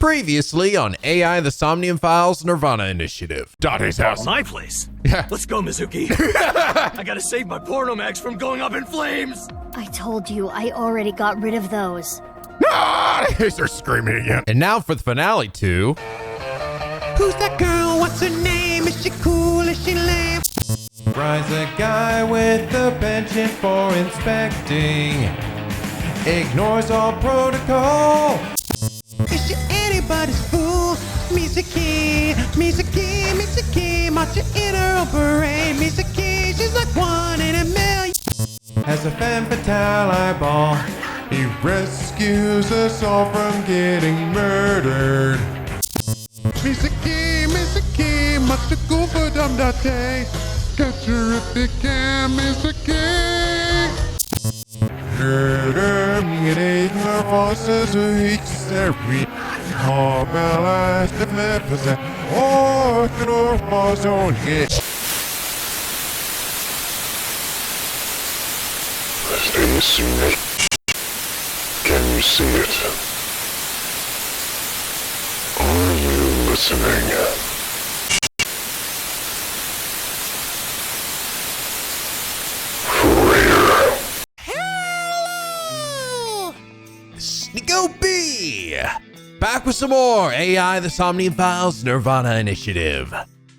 Previously on AI, the Somnium Files, Nirvana Initiative. Dante's house. My place? Yeah. Let's go, Mizuki. I gotta save my porno mags from going up in flames. I told you, I already got rid of those. Ah, they're screaming again. And now for the finale to... Who's that girl? What's her name? Is she cool? Is she lame? Rise a guy with a penchant for inspecting. Ignores all protocol. Is she anybody's fool? Mizuki, Mizuki, Mizuki, marching in her own parade. Mizuki, she's like one in a million. Has a femme fatale eyeball. He rescues us all from getting murdered. Mizuki, Mizuki, much too cool for dumb Dante. Catch her if you can, Mizuki. Murder me at 8 forces of each series. All balance the magnificent. Oh, no, was on it. Can you see it? Are you listening? NicoB! Back with some more AI, the Somnium Files, Nirvana Initiative.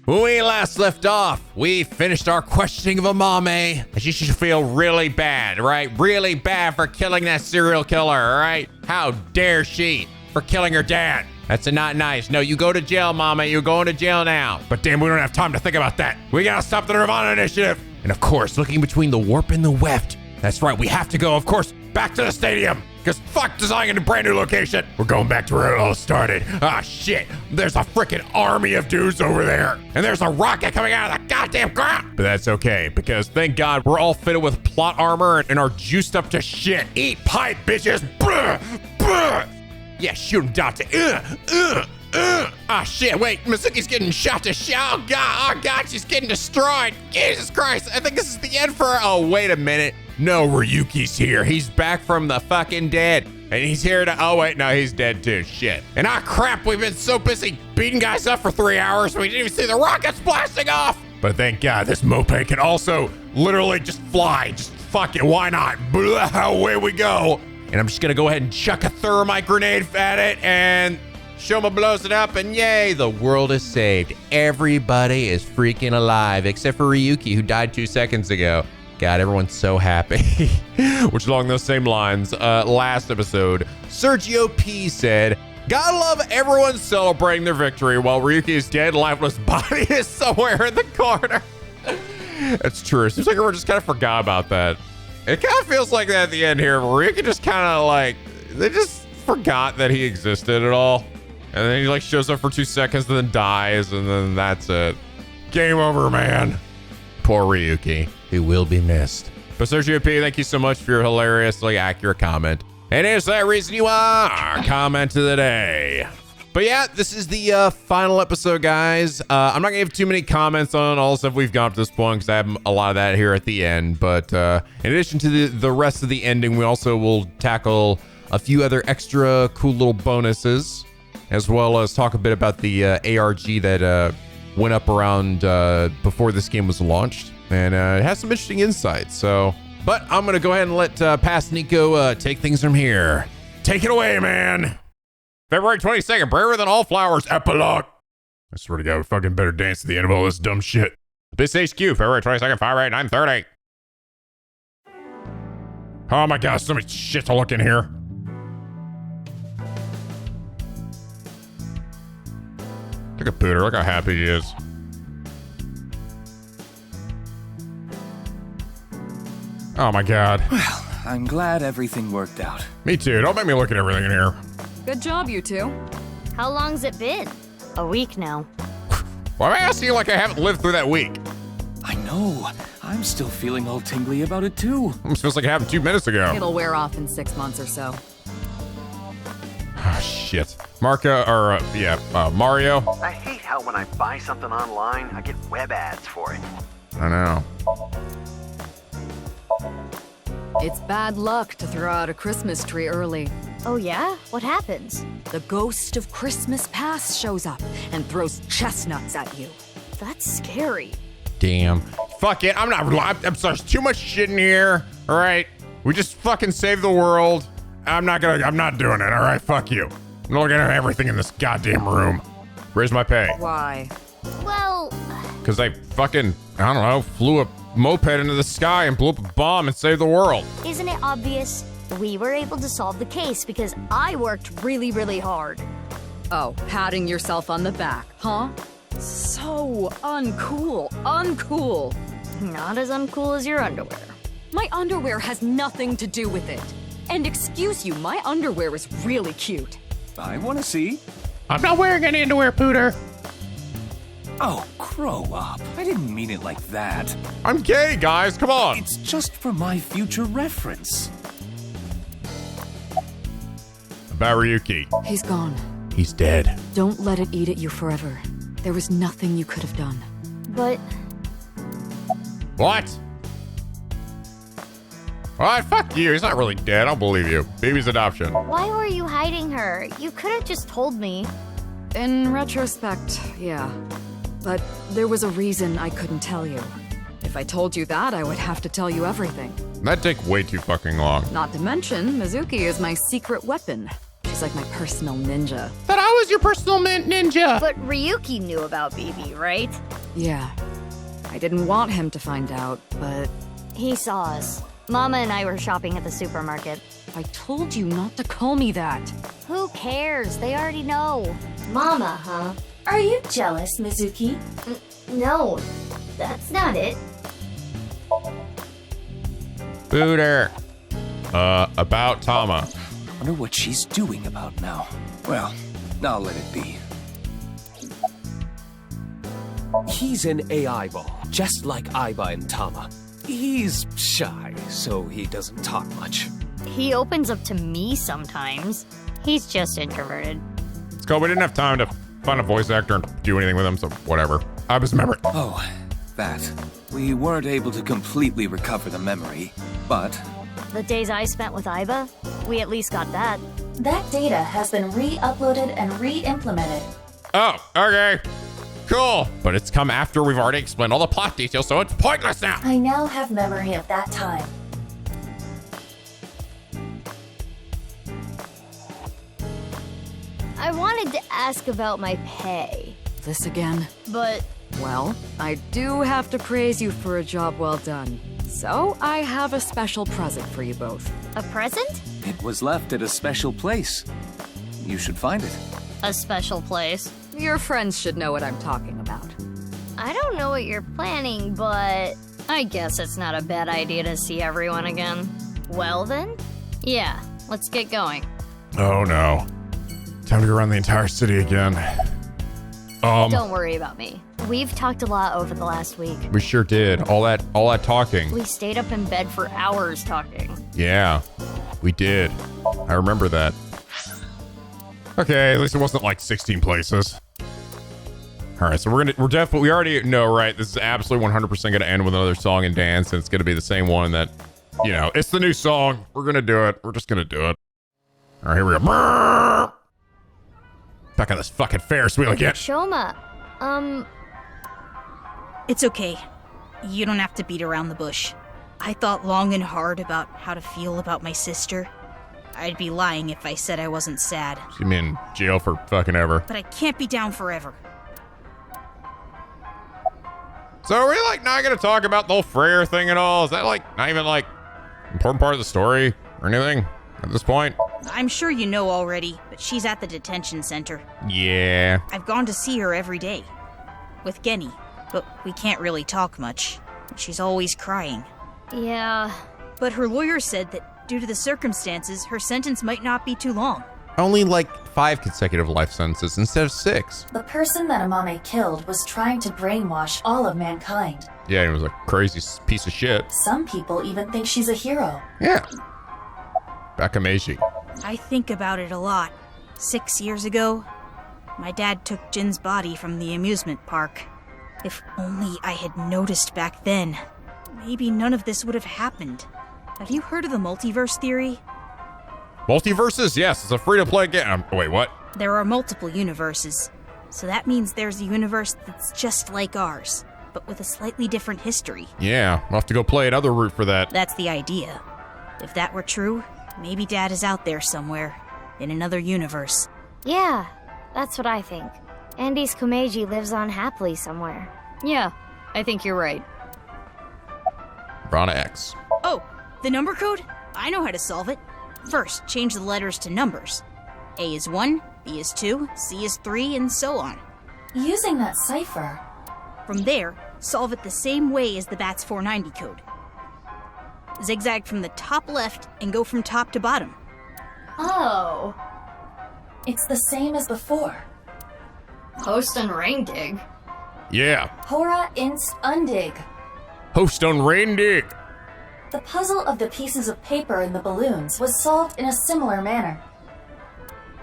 When we last left off, we finished our questioning of Amame, and she should feel really bad, right? Really bad for killing that serial killer, all right? How dare she for killing her dad? That's not nice. No, you go to jail, Mama. You're going to jail now. But damn, we don't have time to think about that. We gotta stop the Nirvana Initiative. And of course, looking between the warp and the WEFT. That's right, we have to go, of course, back to the stadium. Because fuck designing a brand new location. We're going back to where it all started. Ah, shit. There's a freaking army of dudes over there. And there's a rocket coming out of the goddamn ground. But that's okay, because thank God we're all fitted with plot armor and are juiced up to shit. Eat pipe, bitches. Bruh, bruh. Yeah, shoot him, Dante. Ah, shit, wait. Mizuki's getting shot to shit. Oh, God, she's getting destroyed. Jesus Christ. I think this is the end for her. Oh, wait a minute. No, Ryuki's here. He's back from the fucking dead. And he's here to, oh wait, no, he's dead too, shit. And crap, we've been so busy beating guys up for 3 hours, we didn't even see the rockets blasting off. But thank God, this moped can also literally just fly. Just fuck it, why not? Blah, away we go. And I'm just gonna go ahead and chuck a thermite grenade at it, and Shoma blows it up, and yay, the world is saved. Everybody is freaking alive, except for Ryuki, who died 2 seconds ago. God, everyone's so happy. Which along those same lines, last episode, Sergio P said, gotta love everyone celebrating their victory while Ryuki's dead, lifeless body is somewhere in the corner. That's true. It seems like everyone just kind of forgot about that. It kind of feels like that at the end here. Ryuki just kind of like, they just forgot that he existed at all. And then he like shows up for 2 seconds and then dies, and then that's it. Game over, man. Poor Ryuki. He will be missed. But Sergio P, thank you so much for your hilariously accurate comment. And is that reason you are our comment of the day. But yeah, this is the final episode, guys. I'm not gonna give too many comments on all the stuff we've got up to this point because I have a lot of that here at the end. But in addition to the rest of the ending, we also will tackle a few other extra cool little bonuses, as well as talk a bit about the ARG that went up around before this game was launched. And it has some interesting insights, so. But I'm gonna go ahead and let past Nico take things from here. Take it away, man. February 22nd, braver than all flowers, epilogue. I swear to God, we fucking better dance at the end of all this dumb shit. This HQ, February 22nd, 5/8, 9:30. Oh my gosh, so much shit to look in here. Look at Pooter, look how happy he is. Oh my God. Well, I'm glad everything worked out. Me too. Don't make me look at everything in here. Good job, you two. How long's it been? A week now. Why am I asking you like I haven't lived through that week? I know. I'm still feeling all tingly about it too. It feels like it happened 2 minutes ago. It'll wear off in 6 months or so. Oh, shit. Mario. I hate how when I buy something online, I get web ads for it. I know. It's bad luck to throw out a Christmas tree early. Oh yeah? What happens? The ghost of Christmas past shows up and throws chestnuts at you. That's scary. Damn. Fuck it. I'm sorry. There's too much shit in here. All right. We just fucking saved the world. I'm not doing it. All right. Fuck you. I'm looking at everything in this goddamn room. Where's my pay? Why? Well, Because I fucking, I don't know, flew a moped into the sky and blew up a bomb and saved the world. isn't it obvious? We were able to solve the case because I worked really, really hard. Oh, patting yourself on the back, huh? So uncool. Uncool. Not as uncool as your underwear. My underwear has nothing to do with it. And excuse you, my underwear is really cute. I want to see. I'm not wearing any underwear, Pooter. Oh, grow up. I didn't mean it like that. I'm gay, guys. Come on. It's just for my future reference. About Ryuki. He's gone. He's dead. Don't let it eat at you forever. There was nothing you could have done. But What? What? Fuck you. He's not really dead. I'll believe you. Baby's adoption. why were you hiding her? You could have just told me. In retrospect, yeah. But there was a reason I couldn't tell you. If I told you that, I would have to tell you everything. That'd take way too fucking long. Not to mention, Mizuki is my secret weapon. She's like my personal ninja. Thought I was your personal ninja. But Ryuki knew about BB, right? Yeah. I didn't want him to find out, but He saw us. Mama and I were shopping at the supermarket. I told you not to call me that. Who cares? They already know. Mama, huh? Are you jealous, Mizuki? No, that's not it. Booter. About Tama. Wonder what she's doing about now. Well, I'll let it be. He's an AI ball, just like Aiba and Tama. He's shy, so he doesn't talk much. He opens up to me sometimes. He's just introverted. Let's go. We didn't have time to find a voice actor and do anything with him, so whatever. I was remembered. Oh, that. We weren't able to completely recover the memory, but The days I spent with Aiba, we at least got that. That data has been re-uploaded and re-implemented. Oh, okay. Cool. But it's come after we've already explained all the plot details, so it's pointless now. I now have memory of that time. I wanted to ask about my pay, This again? but Well, I do have to praise you for a job well done. So, I have a special present for you both. a present? it was left at a special place. You should find it. A special place. Your friends should know what I'm talking about. I don't know what you're planning, but I guess it's not a bad idea to see everyone again. Well then? Yeah, let's get going. Oh no. Time to go around the entire city again. Don't worry about me. We've talked a lot over the last week. We sure did. All that talking. We stayed up in bed for hours talking. Yeah, we did. I remember that. Okay, at least it wasn't like 16 places. All right, so we already know, right? This is absolutely 100% going to end with another song and dance, and it's going to be the same one that, you know, it's the new song. We're going to do it. We're just going to do it. All right, here we go. Back on this fucking Ferris wheel again. Shoma, It's okay. You don't have to beat around the bush. I thought long and hard about how to feel about my sister. I'd be lying if I said I wasn't sad. She's been in jail for fucking ever. But I can't be down forever. So are we like not gonna talk about the whole Freyr thing at all? Is that like not even like important part of the story or anything at this point? I'm sure you know already, but she's at the detention center. Yeah. I've gone to see her every day. With Genny. But we can't really talk much. She's always crying. yeah. But her lawyer said that due to the circumstances, her sentence might not be too long. Only like 5 consecutive life sentences instead of 6. The person that Amame killed was trying to brainwash all of mankind. Yeah, he was a crazy piece of shit. Some people even think she's a hero. Yeah. Bakameji. I think about it a lot. 6 years ago, my dad took Jin's body from the amusement park. If only I had noticed back then, maybe none of this would have happened. Have you heard of the multiverse theory? Multiverses? Yes, it's a free-to-play game. Wait, what? There are multiple universes. So that means there's a universe that's just like ours, but with a slightly different history. Yeah, we'll have to go play another route for that. That's the idea. If that were true, maybe Dad is out there somewhere, in another universe. Yeah, that's what I think. Andy's Komeiji lives on happily somewhere. Yeah, I think you're right. Nirvana X. Oh, the number code? I know how to solve it. First, change the letters to numbers. A is 1, B is 2, C is 3, and so on. Using that cipher. From there, solve it the same way as the BATS 490 code. Zigzag from the top left and go from top to bottom. Oh. It's the same as before. Host and rain dig. Yeah. Hora inst undig. Host on Randy. The puzzle of the pieces of paper in the balloons was solved in a similar manner.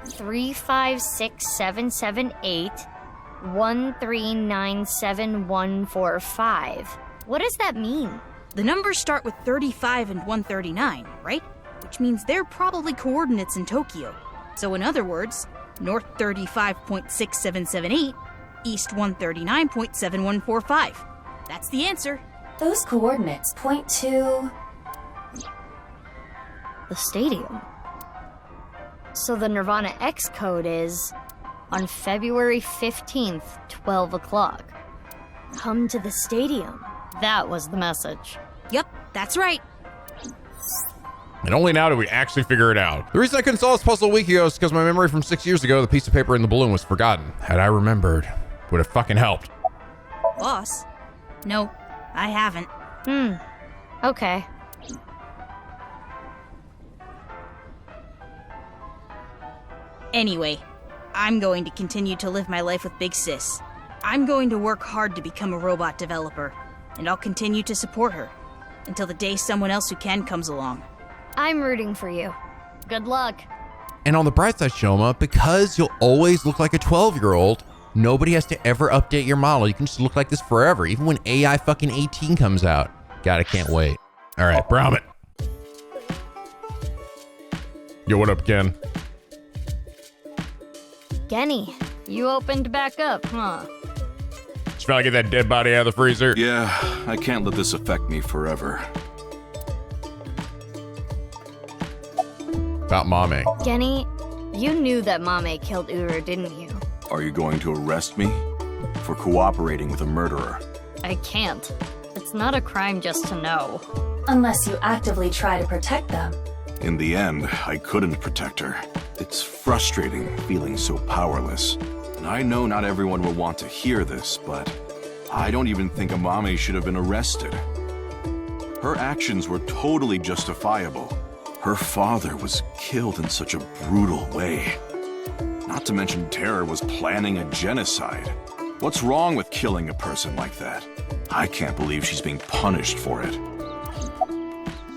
35677 1397145. What does that mean? The numbers start with 35 and 139, right? Which means they're probably coordinates in Tokyo. So in other words, north 35.6778, east 139.7145. That's the answer. Those coordinates point to... the stadium. So the Nirvana X code is on February 15th, 12 o'clock. Come to the stadium. That was the message. Yep, that's right. And only now do we actually figure it out. The reason I couldn't solve this puzzle a week ago is because my memory from 6 years ago, the piece of paper in the balloon was forgotten. Had I remembered, would have fucking helped. Boss? No, I haven't. Okay. Anyway, I'm going to continue to live my life with Big Sis. I'm going to work hard to become a robot developer, and I'll continue to support her until the day someone else who can comes along. I'm rooting for you. Good luck. And on the bright side, Shoma, because you'll always look like a 12-year-old, nobody has to ever update your model. You can just look like this forever, even when AI fucking 18 comes out. God, I can't wait. All right, Brahmin. Yo, what up, Ken? Genny, you opened back up, huh? Just trying to get that dead body out of the freezer. Yeah, I can't let this affect me forever. About Mame. Genny, you knew that Mame killed Uru, didn't you? Are you going to arrest me for cooperating with a murderer? I can't. It's not a crime just to know. Unless you actively try to protect them. In the end, I couldn't protect her. It's frustrating feeling so powerless. And I know not everyone will want to hear this, but I don't even think Amame should have been arrested. Her actions were totally justifiable. Her father was killed in such a brutal way. Not to mention Terror was planning a genocide. What's wrong with killing a person like that? I can't believe she's being punished for it.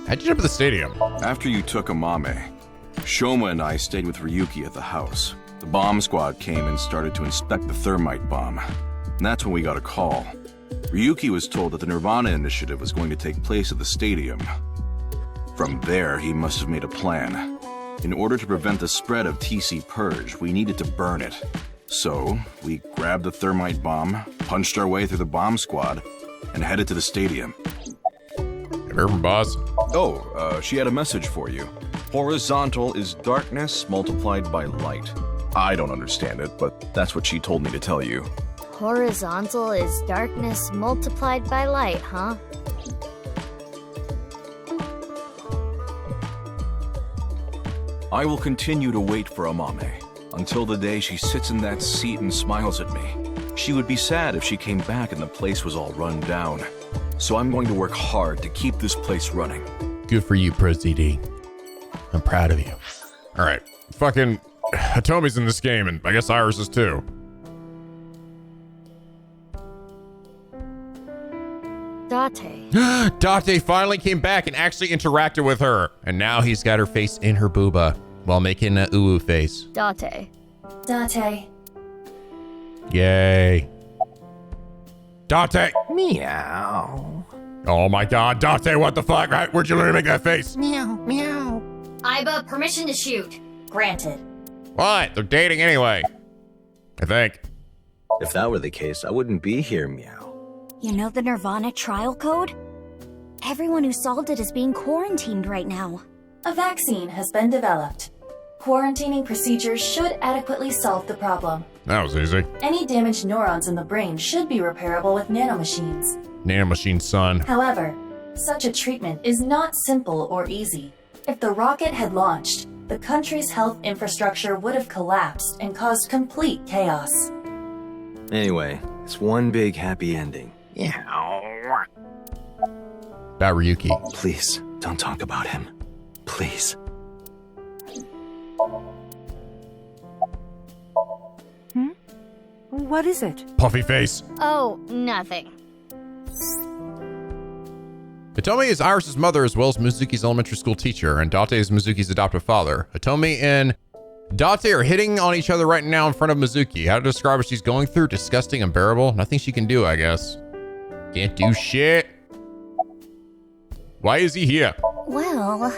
How'd you jump at the stadium? After you took Amame, Shoma and I stayed with Ryuki at the house. The bomb squad came and started to inspect the thermite bomb. And that's when we got a call. Ryuki was told that the Nirvana Initiative was going to take place at the stadium. From there, he must have made a plan. In order to prevent the spread of TC Purge, we needed to burn it. So, we grabbed the thermite bomb, punched our way through the bomb squad, and headed to the stadium. Heard from boss? Oh, she had a message for you. Horizontal is darkness multiplied by light. I don't understand it, but that's what she told me to tell you. Horizontal is darkness multiplied by light, huh? I will continue to wait for Amame until the day she sits in that seat and smiles at me. She would be sad if she came back and the place was all run down. So I'm going to work hard to keep this place running. Good for you, ProZD. I'm proud of you. All right, fucking Hitomi's in this game, and I guess Iris is too. Date. Date finally came back and actually interacted with her. And now he's got her face in her booba while making a uwu face. Date. Date. Yay. Date. Meow. Oh my god, Date, what the fuck? Where'd you learn to make that face? Meow, meow. Aiba, permission to shoot. Granted. What? They're dating anyway. I think. If that were the case, I wouldn't be here, Meow. You know the Nirvana trial code? Everyone who solved it is being quarantined right now. A vaccine has been developed. Quarantining procedures should adequately solve the problem. That was easy. Any damaged neurons in the brain should be repairable with nanomachines. Nanomachine, son. However, such a treatment is not simple or easy. If the rocket had launched, the country's health infrastructure would have collapsed and caused complete chaos. Anyway, it's one big happy ending. Yeah. About Ryuki. Please, don't talk about him. Please. What is it? Puffy face. Oh, nothing. Hitomi is Iris' mother as well as Mizuki's elementary school teacher, and Date is Mizuki's adoptive father. Hitomi and Date are hitting on each other right now in front of Mizuki. How to describe what she's going through? Disgusting, unbearable. Nothing she can do, I guess. Can't do shit. Why is he here? Well,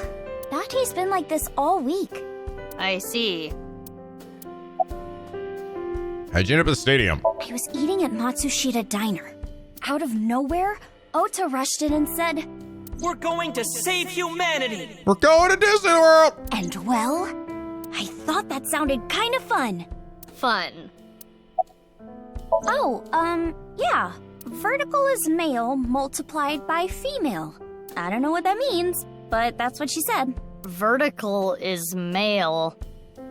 Date's been like this all week. I see. How'd you end up at the stadium? I was eating at Matsushita Diner. Out of nowhere, Ota rushed in and said, "We're going to save humanity! We're going to Disney World!" And well, I thought that sounded kind of fun. Fun. Oh, yeah. Vertical is male multiplied by female. I don't know what that means, but that's what she said. Vertical is male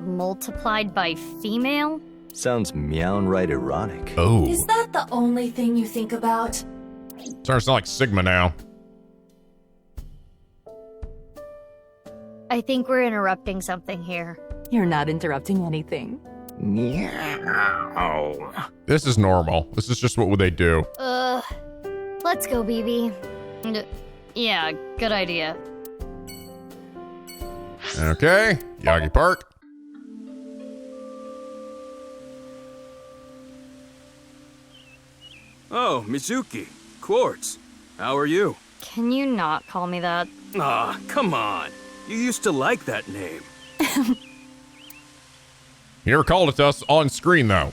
multiplied by female? Sounds meow-right erotic. Oh. Is that the only thing you think about? Starting to sound like Sigma now. I think we're interrupting something here. You're not interrupting anything. Meow. This is normal. This is just what would they do. Let's go, BB. Yeah, good idea. Okay, Yagi Park. Oh, Mizuki. Quartz. How are you? Can you not call me that? Ah, come on. You used to like that name. You never called it to us on screen, though.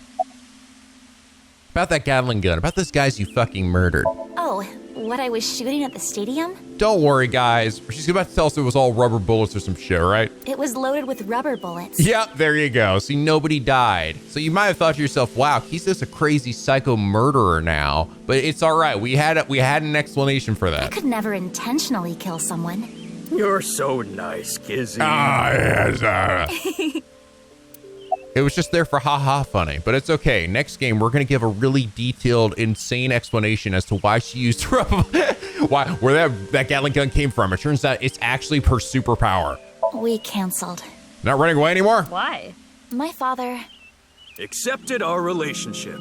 About that Gatling gun. About those guys you fucking murdered. Oh, what I was shooting at the stadium? Don't worry, guys. She's about to tell us it was all rubber bullets or some shit, right? It was loaded with rubber bullets. Yep, there you go. See, nobody died. So you might have thought to yourself, wow, he's just a crazy psycho murderer now. But it's all right. We had an explanation for that. I could never intentionally kill someone. You're so nice, Kizzy. Ah, yes. It was just there for haha funny, but it's okay. Next game, we're gonna give a really detailed, insane explanation as to why she used where that Gatling gun came from. It turns out it's actually her superpower. We canceled. Not running away anymore? Why? My father... accepted our relationship.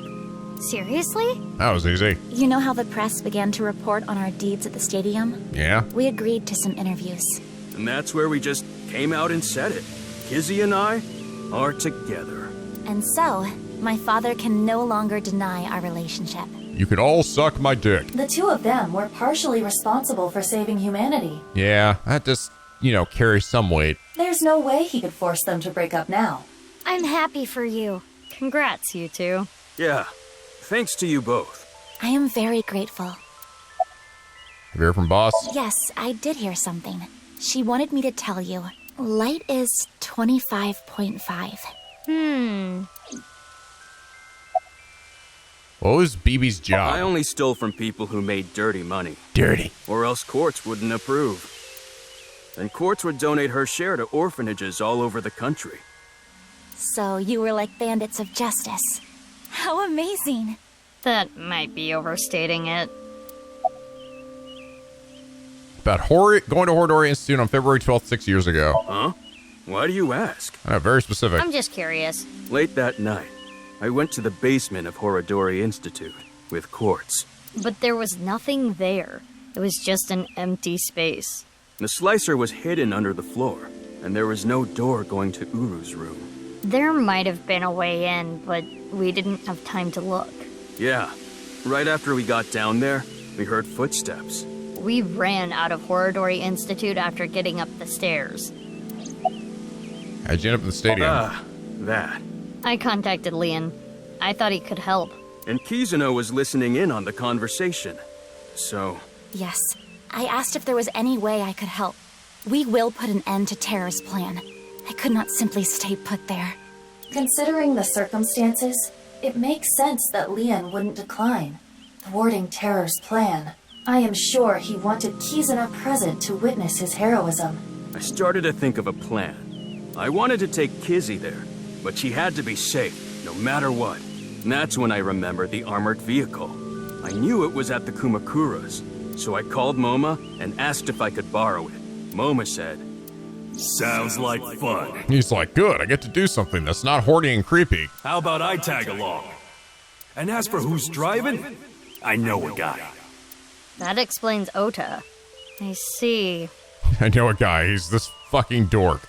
Seriously? That was easy. You know how the press began to report on our deeds at the stadium? Yeah. We agreed to some interviews. And that's where we just came out and said it. Kizzy and I are together. And so, my father can no longer deny our relationship. You can all suck my dick. The two of them were partially responsible for saving humanity. Yeah, that just, carries some weight. There's no way he could force them to break up now. I'm happy for you. Congrats, you two. Yeah, thanks to you both. I am very grateful. Have you heard from Boss? Yes, I did hear something. She wanted me to tell you. Light is 25.5. What was BB's job? I only stole from people who made dirty money. Dirty. Or else Quartz wouldn't approve. And Quartz would donate her share to orphanages all over the country. So you were like bandits of justice. How amazing. That might be overstating it. About going to Horodori Institute on February 12th, 6 years ago. Huh? Why do you ask? I know, very specific. I'm just curious. Late that night, I went to the basement of Horodori Institute with Quartz. But there was nothing there. It was just an empty space. The slicer was hidden under the floor, and there was no door going to Uru's room. There might have been a way in, but we didn't have time to look. Yeah. Right after we got down there, we heard footsteps. We ran out of Horodori Institute after getting up the stairs. How'd you end up in the stadium? That. I contacted Leon. I thought he could help. And Kizuno was listening in on the conversation. So... Yes. I asked if there was any way I could help. We will put an end to Terror's plan. I could not simply stay put there. Considering the circumstances, it makes sense that Leon wouldn't decline. Thwarting Terror's plan, I am sure he wanted Kizuna present to witness his heroism. I started to think of a plan. I wanted to take Kizzy there, but she had to be safe, no matter what. And that's when I remembered the armored vehicle. I knew it was at the Kumakura's, so I called Moma and asked if I could borrow it. Moma said, "Sounds like fun." He's like, good, I get to do something that's not horny and creepy. How about I tag along? And as for who's driving, I know a guy. That explains Ota. I see. I know a guy, he's this fucking dork.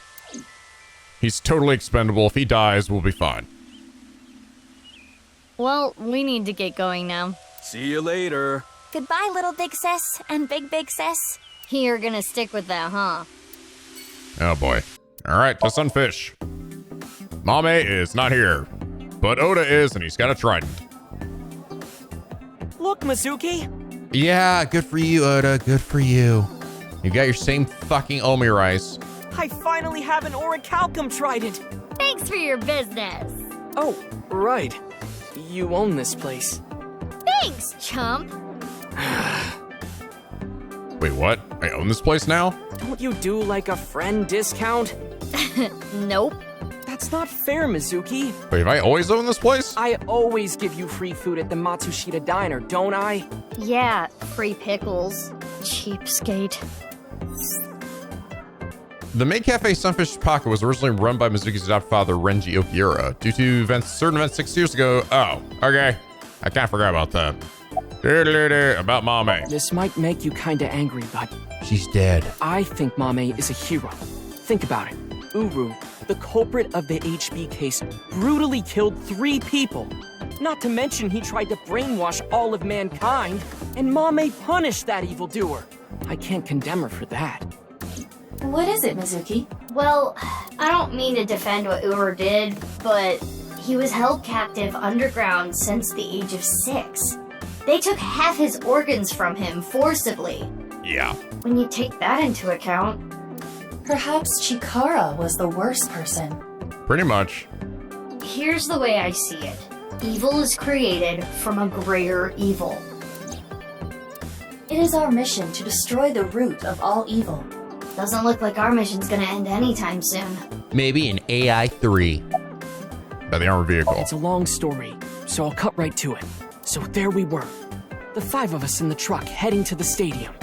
He's totally expendable. If he dies, we'll be fine. Well, we need to get going now. See you later. Goodbye, little big sis and big sis. You're gonna stick with that, huh? Oh boy. Alright, to Sunfish. Mame is not here. But Oda is, and he's got a trident. Look, Mizuki. Yeah, good for you, Oda. Good for you. You got your same fucking Omi rice. I finally have an orichalcum trident. Thanks for your business. Oh, right. You own this place. Thanks, chump. Wait, what? I own this place now? Don't you do like a friend discount? Nope. That's not fair, Mizuki. Wait, have I always owned this place? I always give you free food at the Matsushita Diner, don't I? Yeah, free pickles. Cheapskate. The main cafe Sunfish Pocket was originally run by Mizuki's adopted father, Renji Okiura. Due to certain events 6 years ago. Oh, okay. I kind of forgot about that. About Mame. This might make you kinda angry, but... She's dead. I think Mame is a hero. Think about it. Uru, the culprit of the HB case, brutally killed 3 people. Not to mention he tried to brainwash all of mankind, and Mame punished that evildoer. I can't condemn her for that. What is it, Mizuki? Well, I don't mean to defend what Uru did, but he was held captive underground since the age of 6. They took half his organs from him forcibly. Yeah. When you take that into account... Perhaps Chikara was the worst person. Pretty much. Here's the way I see it. Evil is created from a greater evil. It is our mission to destroy the root of all evil. Doesn't look like our mission's gonna end anytime soon. Maybe in AI 3. By the armored vehicle. It's a long story, so I'll cut right to it. So there we were. The 5 of us in the truck heading to the stadium.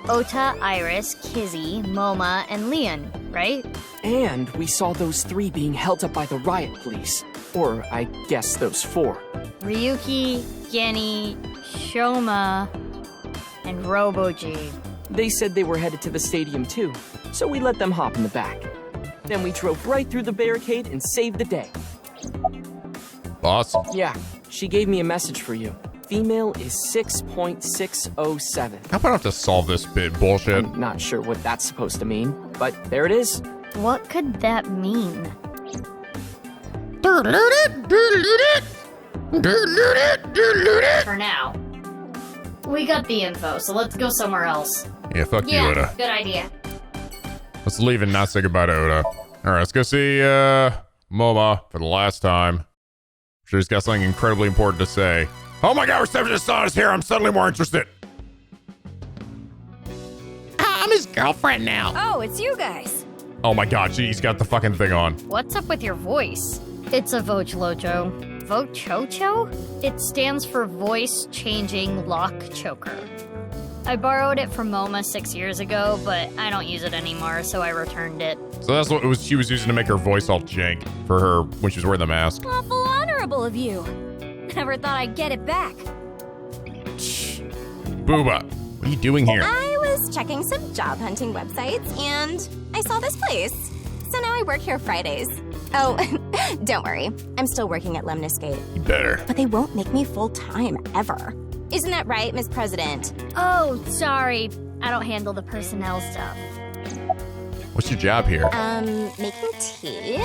Ota, Iris, Kizzy, Moma, and Leon, right? And we saw those 3 being held up by the riot police. Or, I guess those 4. Ryuki, Genny, Shoma, and Robo-G. They said they were headed to the stadium too, so we let them hop in the back. Then we drove right through the barricade and saved the day. Awesome. Yeah, she gave me a message for you. Female is 6.607. How about I have to solve this bit bullshit? I'm not sure what that's supposed to mean, but there it is. What could that mean? For now. We got the info, so let's go somewhere else. Yeah, fuck you, Oda. Good idea. Let's leave and not say goodbye to Oda. Alright, let's go see Moma for the last time. I'm sure he's got something incredibly important to say. Oh my god, Receptionist Son is here. I'm suddenly more interested. I'm his girlfriend now. Oh, it's you guys. Oh my god, he's got the fucking thing on. What's up with your voice? It's a Vochlojo. Vochocho? It stands for Voice Changing Lock Choker. I borrowed it from MoMA 6 years ago, but I don't use it anymore, so I returned it. So that's what she was using to make her voice all jank for her when she was wearing the mask. Awful honorable of you. Never thought I'd get it back. Booba, what are you doing here? I was checking some job hunting websites, and I saw this place. So now I work here Fridays. Oh, don't worry. I'm still working at Lemniscate. You better. But they won't make me full-time, ever. Isn't that right, Miss President? Oh, sorry. I don't handle the personnel stuff. What's your job here? Making tea,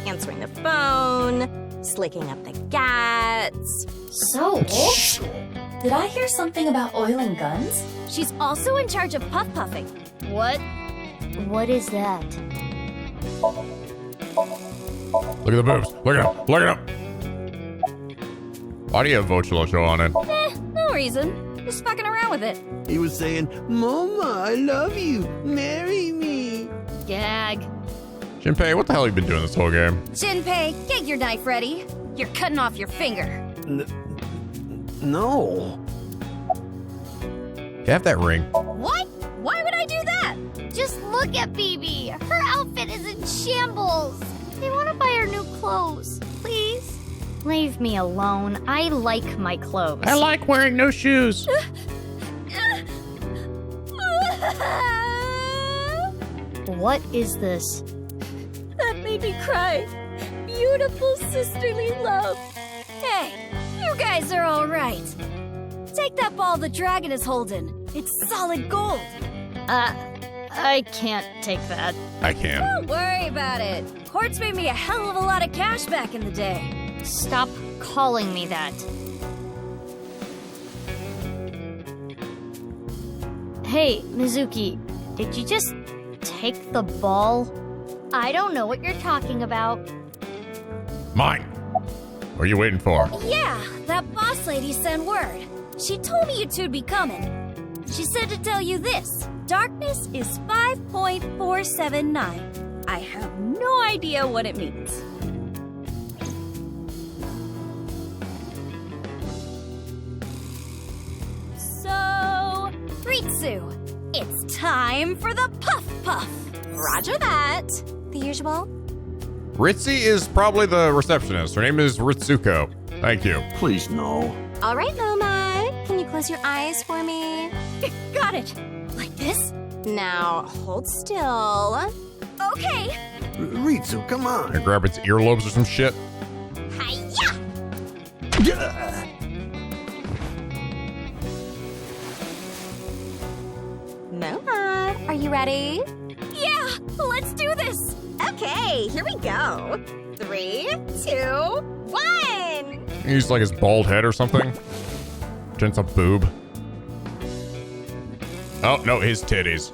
answering the phone, slicking up the gats. So old school. Did I hear something about oiling guns? She's also in charge of puff puffing. What? What is that? Look at the boobs. Look at them. Look at them. Why do you have Vocholocho on it? No reason. Just fucking around with it. He was saying, Mama, I love you. Marry me. Gag. Jinpei, what the hell have you been doing this whole game? Jinpei, get your knife ready. You're cutting off your finger. No. You have that ring. What? Why would I do that? Just look at Bibi. Her outfit is in shambles. I want to buy her new clothes. Please? Leave me alone. I like my clothes. I like wearing no shoes. What is this? That made me cry. Beautiful sisterly love. Hey, you guys are all right. Take that ball the dragon is holding. It's solid gold. I can't take that. I can. Don't worry about it. Quartz made me a hell of a lot of cash back in the day. Stop calling me that. Hey, Mizuki, did you just take the ball? I don't know what you're talking about. Mine. What are you waiting for? Yeah, that boss lady sent word. She told me you two'd be coming. She said to tell you this. Darkness is 5.479. I have no idea what it means. So, Ritsu, it's time for the Puff Puff. Roger that. The usual. Ritzy is probably the receptionist. Her name is Ritsuko. Thank you. Please, no. All right, Noma. Can you close your eyes for me? Got it. Like this? Now, hold still. Okay. Ritsu, come on. Gonna grab its earlobes or some shit. Hiya! Noma, are you ready? Yeah, let's do this. Okay, here we go. 3, 2, 1. He's like his bald head or something. Gents a boob. Oh, no, his titties.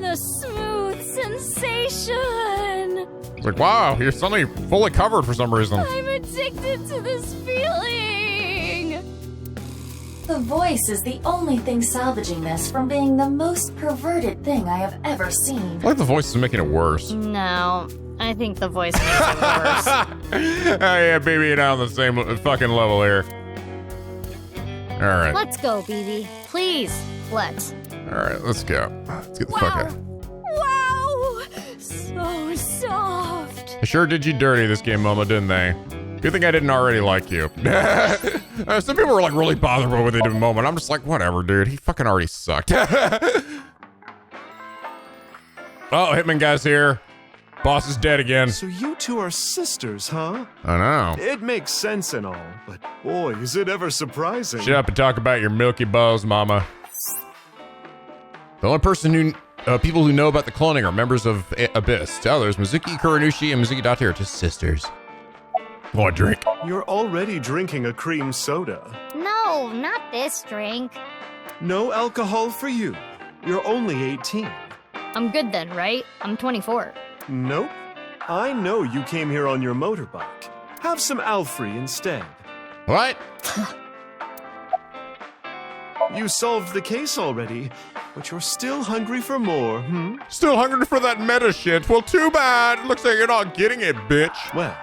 The smooth sensation. It's like, wow, you're suddenly fully covered for some reason. I'm addicted to this feeling. The voice is the only thing salvaging this from being the most perverted thing I have ever seen. I like the voice is making it worse. No, I think the voice makes it worse. Oh yeah, baby, and I on the same fucking level here. All right. Let's go, BB. Please, let's. All right, let's go. Let's get the fuck out. Wow, so soft. They sure did you dirty this game, Mama, didn't they? Good thing I didn't already like you. Some people were like really bothered by what they did in the moment. I'm just like, whatever, dude. He fucking already sucked. Oh, Hitman guy's here. Boss is dead again. So you two are sisters, huh? I know. It makes sense and all, but boy, is it ever surprising. Shut up and talk about your milky balls, Mama. The only person who, people who know about the cloning are members of Abyss. To others, Mizuki Kuranushi and Mizuki Date are just sisters. Want a drink? You're already drinking a cream soda. No, not this drink. No alcohol for you. You're only 18. I'm good then, right? I'm 24. Nope. I know you came here on your motorbike. Have some Alfrey instead. What? You solved the case already, but you're still hungry for more, hmm? Still hungry for that meta shit? Well, too bad. Looks like you're not getting it, bitch. Well,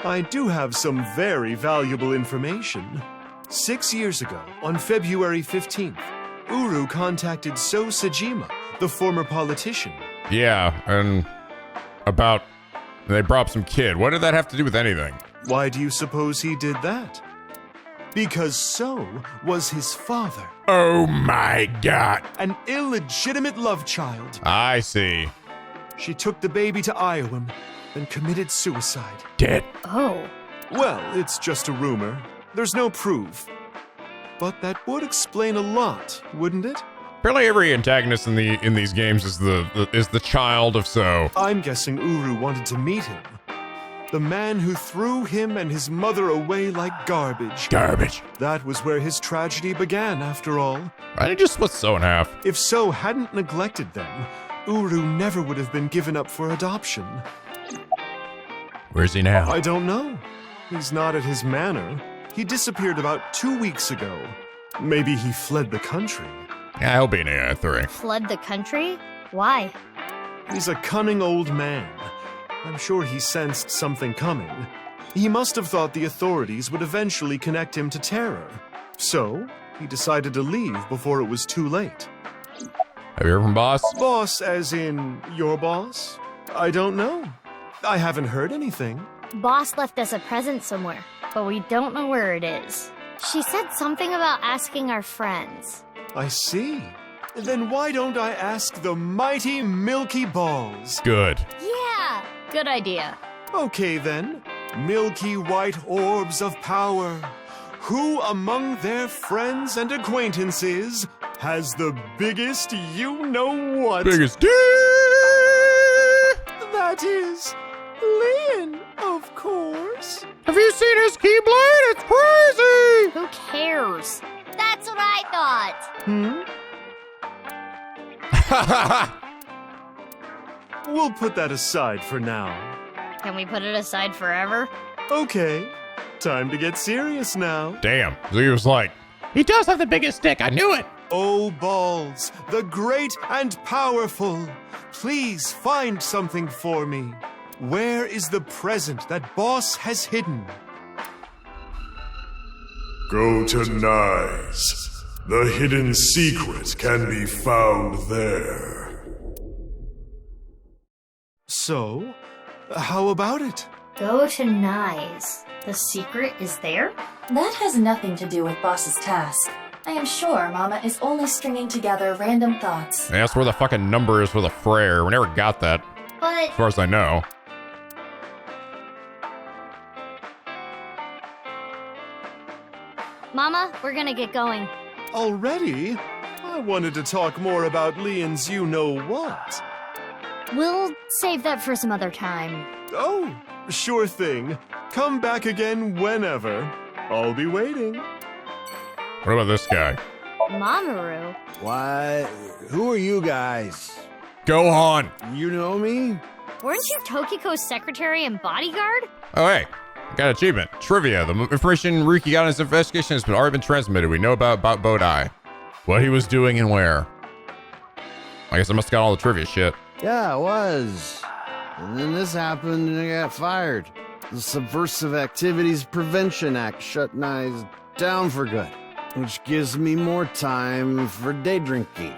I do have some very valuable information. 6 years ago, on February 15th, Uru contacted So Sajima, the former politician. Yeah, and about they brought up some kid. What did that have to do with anything? Why do you suppose he did that? Because So was his father. Oh my god. An illegitimate love child. I see. She took the baby to Iowa and committed suicide. Dead. Oh. Well, it's just a rumor. There's no proof. But that would explain a lot, wouldn't it? Apparently every antagonist in these games is the child of so. I'm guessing Uru wanted to meet him. The man who threw him and his mother away like garbage. Garbage. That was where his tragedy began, after all. I didn't just split So in half. If So hadn't neglected them, Uru never would have been given up for adoption. Where's he now? I don't know. He's not at his manor. He disappeared about 2 weeks ago. Maybe he fled the country. Yeah, he'll be in AI3. Fled the country? Why? He's a cunning old man. I'm sure he sensed something coming. He must have thought the authorities would eventually connect him to terror. So, he decided to leave before it was too late. Have you heard from Boss? Boss as in your boss? I don't know. I haven't heard anything. Boss left us a present somewhere, but we don't know where it is. She said something about asking our friends. I see. Then why don't I ask the mighty Milky Balls? Good. Yeah, good idea. Okay then. Milky white orbs of power. Who among their friends and acquaintances has the biggest you-know-what? Biggest D! That is Lynn, of course. Have you seen his Keyblade? It's crazy! Who cares? That's what I thought. We'll put that aside for now. Can we put it aside forever? Okay. Time to get serious now. Damn. So he was like, he does have the biggest stick. I knew it. Oh, Balls, the great and powerful. Please find something for me. Where is the present that Boss has hidden? Go to Nyes. The hidden secret can be found there. So, how about it? Go to Nyes. The secret is there? That has nothing to do with Boss's task. I am sure Mama is only stringing together random thoughts. Yeah, that's where the fucking number is for the Frere. We never got that. But... as far as I know. Mama, we're gonna get going. Already? I wanted to talk more about Leon's you-know-what. We'll save that for some other time. Oh, sure thing. Come back again whenever. I'll be waiting. What about this guy? Mamoru? What? Who are you guys? Gohan. You know me? Weren't you Tokiko's secretary and bodyguard? Oh, hey. Got an achievement. Trivia. The information Ryuki got in his investigation has already been transmitted. We know about Bodai. What he was doing and where. I guess I must have got all the trivia shit. Yeah, it was. And then this happened and I got fired. The Subversive Activities Prevention Act shut Nyes down for good, which gives me more time for day drinking.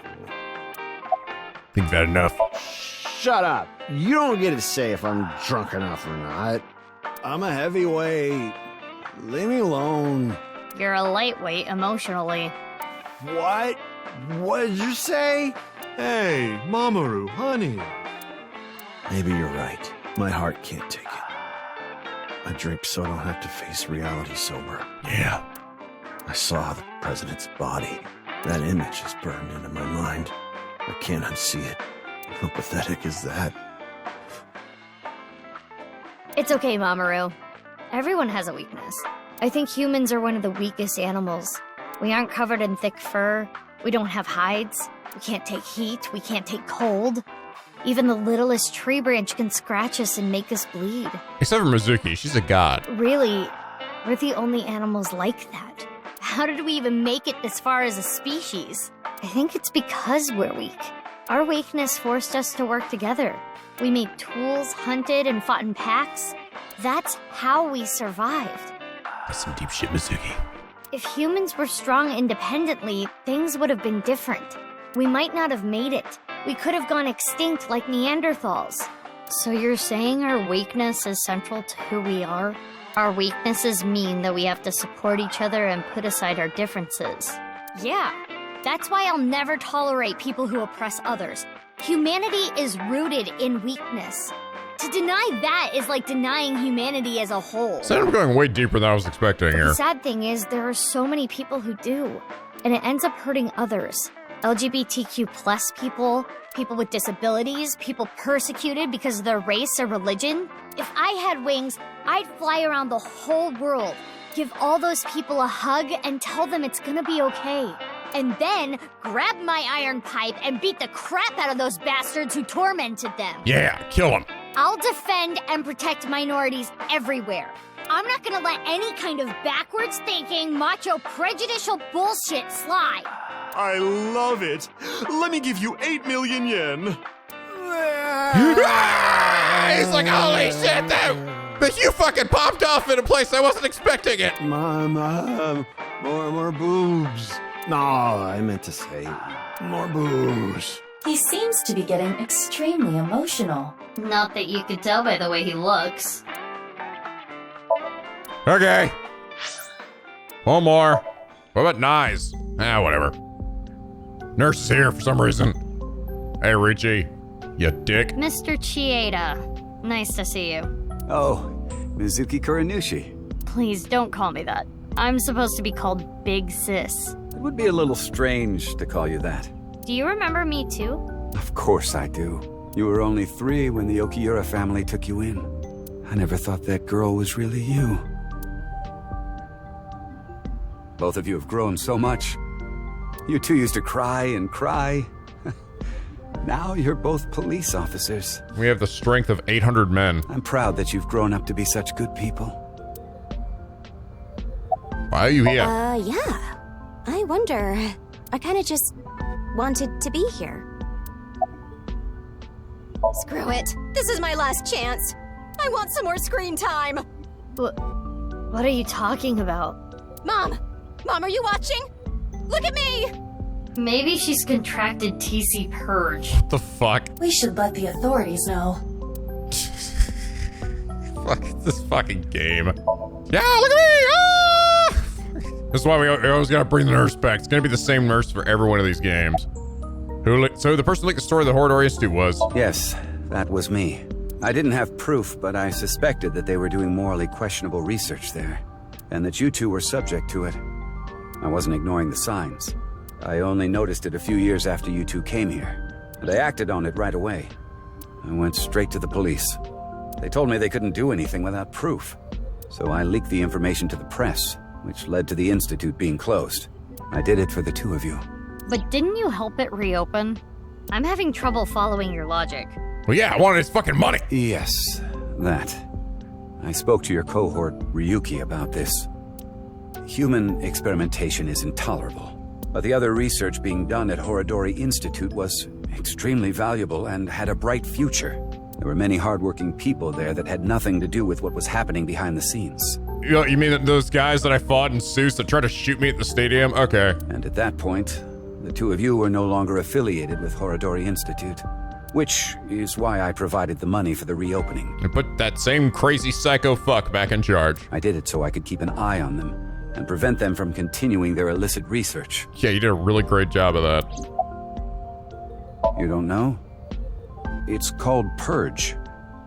Think that enough? Shut up. You don't get to say if I'm drunk enough or not. I'm a heavyweight. Leave me alone. You're a lightweight emotionally. What? What did you say? Hey, Mamoru, honey. Maybe you're right. My heart can't take it. I drink so I don't have to face reality sober. Yeah. I saw the president's body. That image is burned into my mind. I can't unsee it. How pathetic is that? It's okay, Mamoru. Everyone has a weakness. I think humans are one of the weakest animals. We aren't covered in thick fur. We don't have hides. We can't take heat. We can't take cold. Even the littlest tree branch can scratch us and make us bleed. Except for Mizuki. She's a god. Really, we're the only animals like that. How did we even make it this far as a species? I think it's because we're weak. Our weakness forced us to work together. We made tools, hunted, and fought in packs. That's how we survived. That's some deep shit, Mizuki. If humans were strong independently, things would have been different. We might not have made it. We could have gone extinct like Neanderthals. So you're saying our weakness is central to who we are? Our weaknesses mean that we have to support each other and put aside our differences. Yeah, that's why I'll never tolerate people who oppress others. Humanity is rooted in weakness. To deny that is like denying humanity as a whole. So I'm going way deeper than I was expecting here. The sad thing is there are so many people who do, and it ends up hurting others. LGBTQ plus people, people with disabilities, people persecuted because of their race or religion. If I had wings, I'd fly around the whole world, give all those people a hug and tell them it's gonna be okay. And then grab my iron pipe and beat the crap out of those bastards who tormented them. Yeah, kill them. I'll defend and protect minorities everywhere. I'm not gonna let any kind of backwards thinking, macho, prejudicial bullshit slide. I love it. Let me give you 8 million yen. He's like, holy shit, the hue fucking popped off in a place I wasn't expecting it. Mom, more boobs. No, I meant to say more boobs. He seems to be getting extremely emotional. Not that you could tell by the way he looks. Okay. One more. What about Nyes? Whatever. Nurse is here for some reason. Hey, Richie. You dick. Mr. Chieda, nice to see you. Oh, Mizuki Kuranushi. Please don't call me that. I'm supposed to be called Big Sis. It would be a little strange to call you that. Do you remember me too? Of course I do. You were only 3 when the Okiura family took you in. I never thought that girl was really you. Both of you have grown so much. You two used to cry and cry. Now you're both police officers. We have the strength of 800 men. I'm proud that you've grown up to be such good people. Why are you here? Yeah. I wonder. I kinda just wanted to be here. Screw it. This is my last chance. I want some more screen time. What are you talking about? Mom! Mom, are you watching? Look at me! Maybe she's contracted TC Purge. What the fuck? We should let the authorities know. Fuck this fucking game. Yeah, look at me! Ah! This is why we always gotta bring the nurse back. It's gonna be the same nurse for every one of these games. So the person who leaked the story of the Horadori Institute was? Yes, that was me. I didn't have proof, but I suspected that they were doing morally questionable research there, and that you two were subject to it. I wasn't ignoring the signs. I only noticed it a few years after you two came here, and I acted on it right away. I went straight to the police. They told me they couldn't do anything without proof, so I leaked the information to the press, which led to the Institute being closed. I did it for the two of you. But didn't you help it reopen? I'm having trouble following your logic. Well, yeah, I wanted his fucking money. Yes, that. I spoke to your cohort, Ryuki, about this. Human experimentation is intolerable, but the other research being done at Horadori Institute was extremely valuable and had a bright future. There were many hardworking people there that had nothing to do with what was happening behind the scenes. You mean those guys that I fought in Seuss that tried to shoot me at the stadium? Okay. And at that point, the two of you were no longer affiliated with Horadori Institute, which is why I provided the money for the reopening. And put that same crazy psycho fuck back in charge. I did it so I could keep an eye on them and prevent them from continuing their illicit research. Yeah, you did a really great job of that. You don't know? It's called Purge.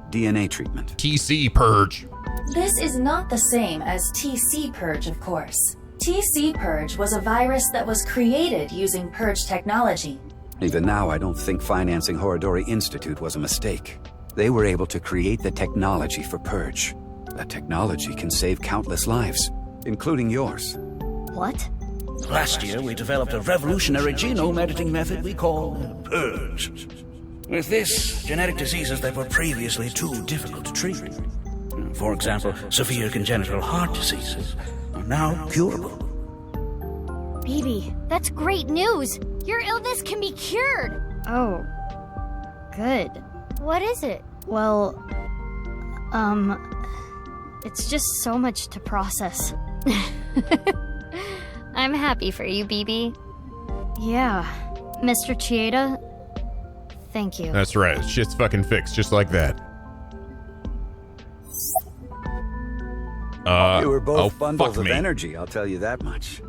DNA treatment. TC Purge. This is not the same as TC Purge, of course. TC Purge was a virus that was created using Purge technology. Even now, I don't think financing Horadori Institute was a mistake. They were able to create the technology for Purge. That technology can save countless lives, including yours. What? Last year, we developed a revolutionary genome editing method we call Purge. With this, genetic diseases that were previously too difficult to treat, for example, severe congenital heart diseases, are now curable. Baby, that's great news! Your illness can be cured! Oh, good. What is it? Well, it's just so much to process. I'm happy for you, BB. Yeah, Mr. Chieda, thank you. That's right, shit's fucking fixed just like that. You were both bundles of energy, I'll tell you that much.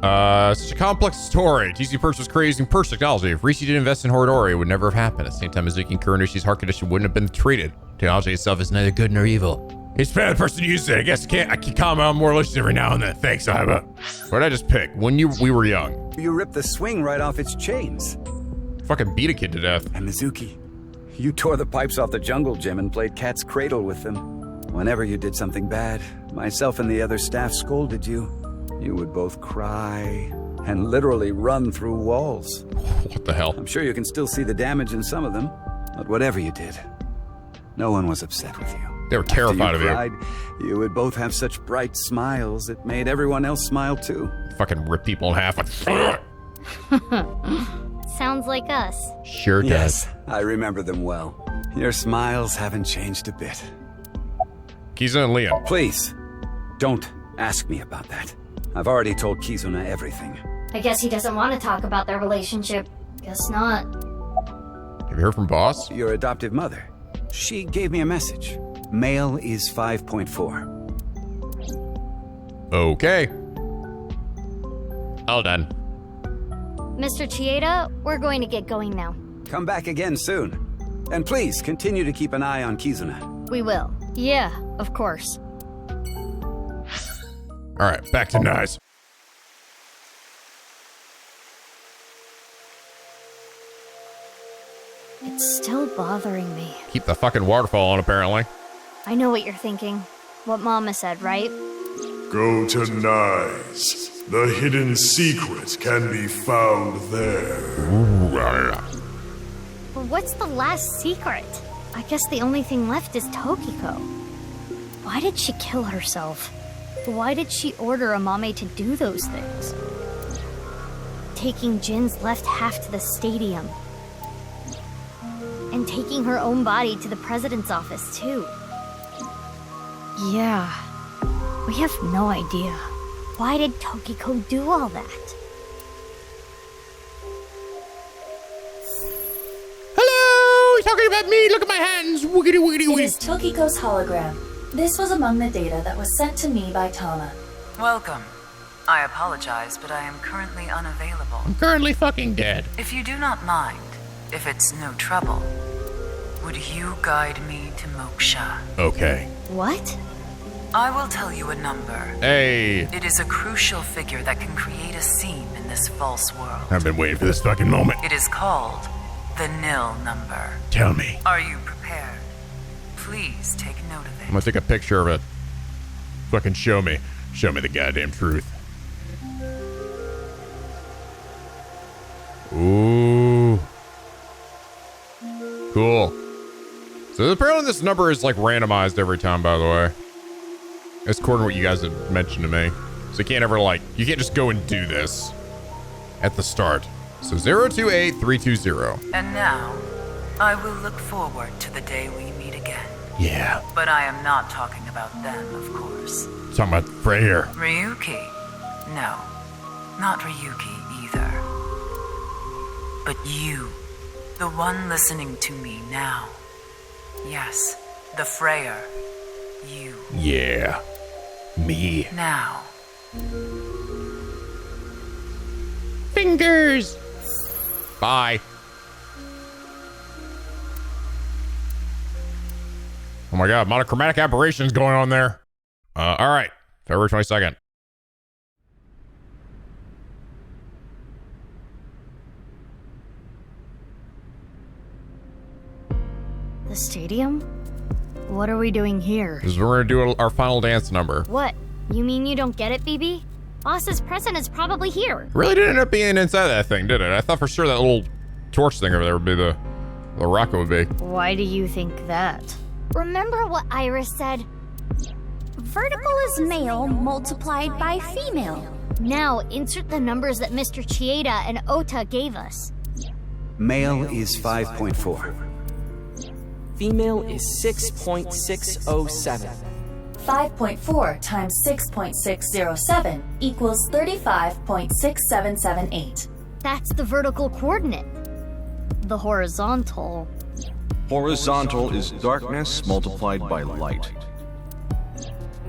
Such a complex story. TC Purge was creating Purge technology. If Rishi didn't invest in Horadori, it would never have happened. At the same time, Mizuki and Kuranushi's heart condition wouldn't have been treated. Technology itself is neither good nor evil. He's been the person who uses it. I guess I can comment on more illusions every now and then. Thanks, Aiba. What did I just pick? When we were young. You ripped the swing right off its chains. fucking beat a kid to death. And Mizuki, you tore the pipes off the jungle gym and played cat's cradle with them. Whenever you did something bad, myself and the other staff scolded you. You would both cry and literally run through walls. What the hell? I'm sure you can still see the damage in some of them, but whatever you did, no one was upset with you. They were terrified of you. You would both have such bright smiles, it made everyone else smile too. Fucking rip people in half. Sounds like us. Sure does. Yes, I remember them well. Your smiles haven't changed a bit. Kizuna and Leon. Please, don't ask me about that. I've already told Kizuna everything. I guess he doesn't want to talk about their relationship. Guess not. Have you heard from Boss? Your adoptive mother. She gave me a message. Male is 5.4. Okay. All done. Mr. Chieda, we're going to get going now. Come back again soon. And please, continue to keep an eye on Kizuna. We will. Yeah, of course. Alright, back to Nice. It's still bothering me. Keep the fucking waterfall on, apparently. I know what you're thinking. What Mama said, right? Go to Nice. The hidden secret can be found there. But what's the last secret? I guess the only thing left is Tokiko. Why did she kill herself? Why did she order Amame to do those things? Taking Jin's left half to the stadium. And taking her own body to the president's office, too. Yeah. We have no idea. Why did Tokiko do all that? Hello! You're talking about me? Look at my hands! Wiggity wiggity It wiggity. is Tokiko's hologram. This was among the data that was sent to me by Tama. Welcome. I apologize, but I am currently unavailable. I'm currently fucking dead. If you do not mind, if it's no trouble, would you guide me to Moksha? Okay. What? I will tell you a number. Hey. It is a crucial figure that can create a scene in this false world. I've been waiting for this fucking moment. It is called the nil number. Tell me. Are you prepared? Please take note of it. I'm gonna take a picture of it. Fucking show me. Show me the goddamn truth. Ooh. Cool. So apparently this number is like randomized every time, by the way. It's according to what you guys have mentioned to me. So you can't ever like, you can't just go and do this at the start. So 028320. And now, I will look forward to the day we meet again. Yeah. But I am not talking about them, of course. Talking about Freyr. Ryuki? No, not Ryuki either. But you, the one listening to me now. Yes, the Freyr. You. Yeah. Me. Now. Fingers. Bye. Oh my god, monochromatic aberrations going on there. All right, February 22nd. The stadium? What are we doing here? This is where we're gonna do our final dance number. What? You mean you don't get it, BB? Boss's present is probably here. Really didn't end up being inside that thing, did it? I thought for sure that little torch thing over there would be the rocket would be. Why do you think that? Remember what Iris said? Vertical is male multiplied by female. Now, insert the numbers that Mr. Chieda and Ota gave us. Male is 5.4. Female is 6.607. 5.4 times 6.607 equals 35.6778. That's the vertical coordinate. The horizontal. Horizontal is darkness multiplied by light.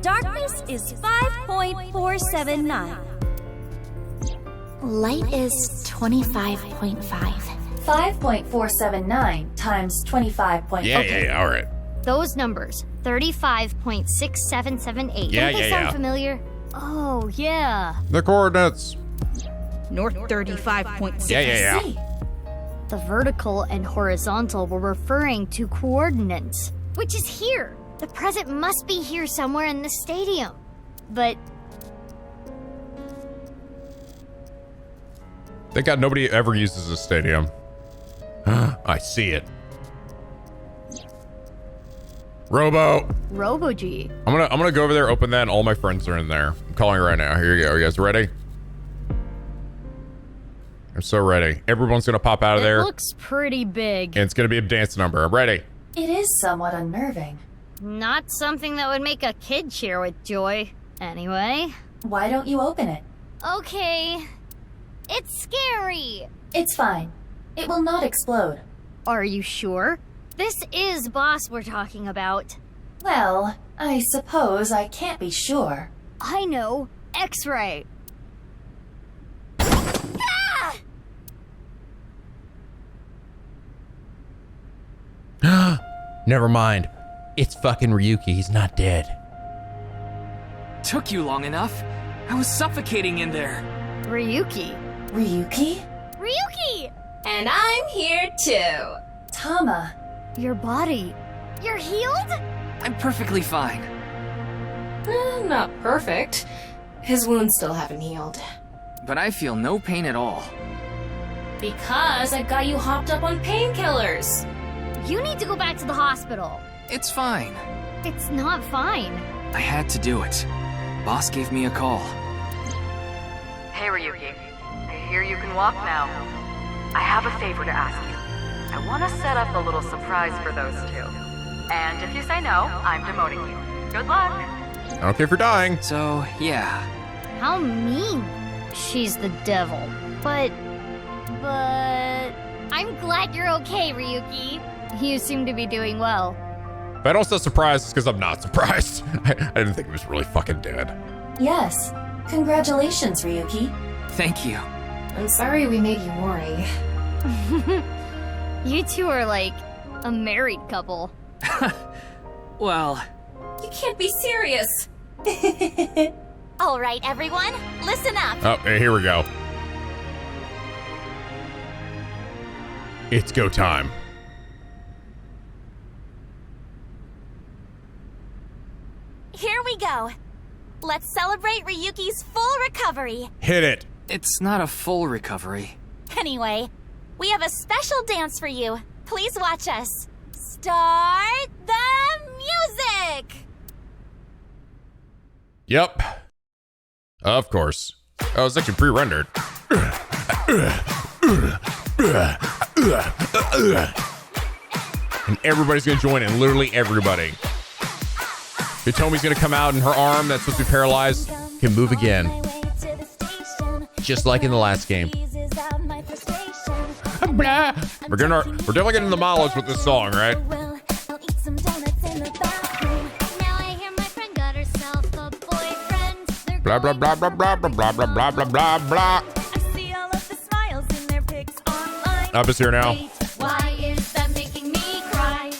Darkness is 5.479. Light is 25.5. 5.479 times 25. Yeah, all right. Those numbers, 35.6778. Yeah, Don't they yeah, sound yeah. familiar? Oh, yeah. The coordinates. North 35.6. Yeah. The vertical and horizontal were referring to coordinates. Which is here. The present must be here somewhere in the stadium. But Thank God nobody ever uses a stadium. I see it. Robo-G. I'm gonna go over there, open that, and all my friends are in there. I'm calling right now. Here you go. You guys ready? I'm so ready. Everyone's gonna pop out of there. It looks pretty big. And it's gonna be a dance number. I'm ready. It is somewhat unnerving. Not something that would make a kid cheer with joy. Anyway. Why don't you open it? okay. It's scary. It's fine. It will not explode. Are you sure? This is Boss we're talking about. Well, I suppose I can't be sure. I know. X-ray. Never mind. It's fucking Ryuki. He's not dead. Took you long enough. I was suffocating in there. Ryuki. Ryuki? Ryuki! And I'm here too. Tama. Your body. You're healed? I'm perfectly fine. Not perfect. His wounds still haven't healed. But I feel no pain at all. Because I got you hopped up on painkillers. You need to go back to the hospital. It's fine. It's not fine. I had to do it. Boss gave me a call. Hey, Ryuki. I hear you can walk now. I have a favor to ask you. I want to set up a little surprise for those two. And if you say no, I'm demoting you. Good luck. I don't care if you're dying. So, yeah. How mean. She's the devil. But I'm glad you're okay, Ryuki. You seem to be doing well. If I don't sound surprised, it's because I'm not surprised. I didn't think he was really fucking dead. Yes. Congratulations, Ryuki. Thank you. I'm sorry we made you worry. You two are like a married couple. Well... You can't be serious. All right, everyone, listen up. Oh, hey, here we go. It's go time. Here we go. Let's celebrate Ryuki's full recovery. Hit it. It's not a full recovery. Anyway, we have a special dance for you. Please watch us. Start the music! Yep. Of course. Oh, it's actually pre-rendered. And everybody's gonna join in, literally everybody. Hitomi's gonna come out and her arm that's supposed to be paralyzed can move again. Just like in the last game. We're definitely getting the mileage with this song, right? Blah blah blah blah blah blah blah blah blah blah blah blah. Up is here now. Why is that making me cry?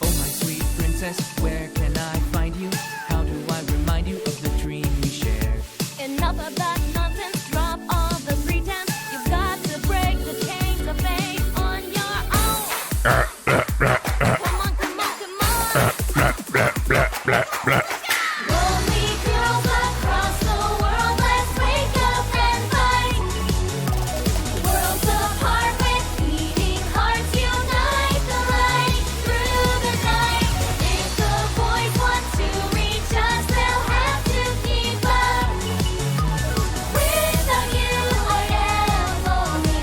Oh my sweet princess, where can I find you? How do I remind you of the dream we shared? Enough of that nonsense, drop all the pretense. You've got to break the chains of fate on your own. Come on, come on, come on. Lonely girls across the world, let's wake up and fight. Worlds apart with beating hearts, unite the light through the night. If the boys want to reach us, they'll have to keep up. Without you, I am only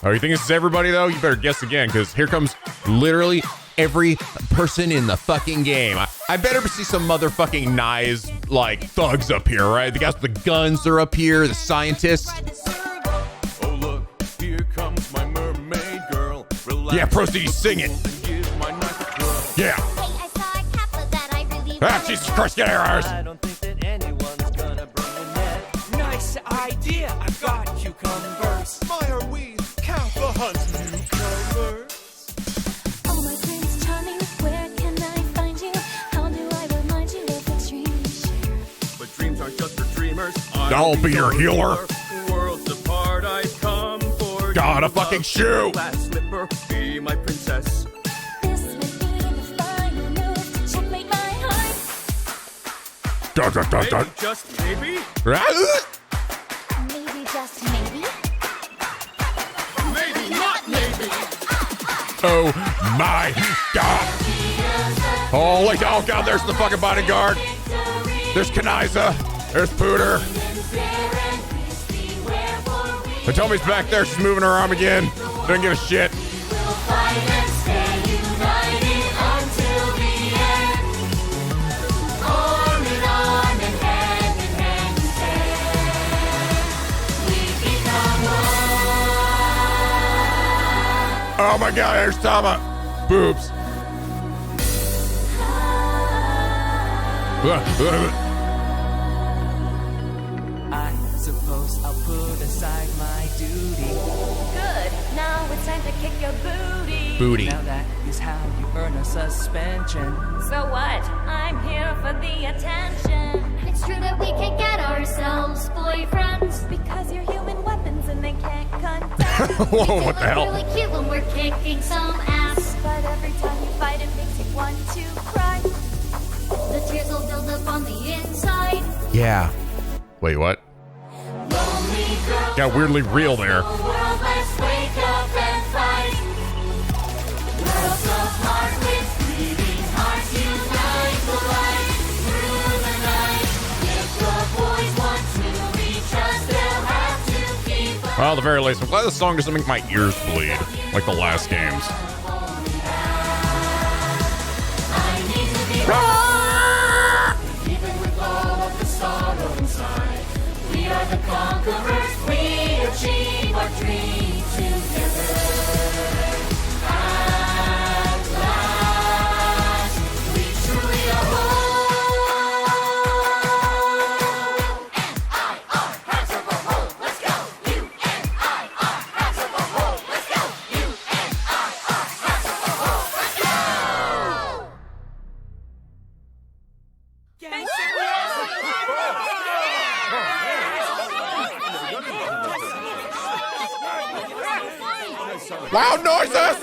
Oh, you think this is everybody though? You better guess again, because here comes literally every person in the fucking game. I better see some motherfucking nice, like, thugs up here, right? The guys with the guns are up here, the scientists. Oh look, here comes my mermaid girl. Yeah, proceed, sing it. Yeah. Ah, Jesus Christ, get ours. I don't think that anyone's gonna bring a net. Nice idea, I've got cucumbers. My are we count the hunt newcomers. Oh my Prince Charming, where can I find you? How do I remind you of the I'll be your healer. Worlds apart, I've come for God, you. a fucking shoe. Last slipper, be my princess. Dun, dun, dun, dun. Maybe, just maybe. Maybe just maybe. Maybe not maybe. Oh my God. Holy, oh God, there's the fucking bodyguard. There's Kaniza. There's Pooter. Hitomi's back there. She's moving her arm again. Doesn't give a shit. Oh my God, there's Tama. Boobs. I suppose I'll put aside my duty. Good. Now it's time to kick your booty. Booty. Now that is how you earn a suspension. So what? I'm here for the attention. It's true that we can get ourselves boyfriends because you're human weapons and they can't contest. Whoa, what the hell? Really cute when we're kicking some ass, but every time you fight, it makes you want to cry. The tears will build up on the inside. Yeah. Wait, what? Got weirdly real there. World, let's wake up and fight. Worlds apart with beating hearts unite the light through the night. If the boys want to reach us, they'll have to keep us. Well, at the very least, I'm glad the song doesn't make my ears bleed like the last games. Even with all of the sorrow inside, we are the conquerors. We achieve our dream together. At last, we truly are whole. U-N-I-R, hands up a hole, let's go. U-N-I-R, hands up a hole, let's go. U-N-I-R, hands up a hole, let's go. Loud noises!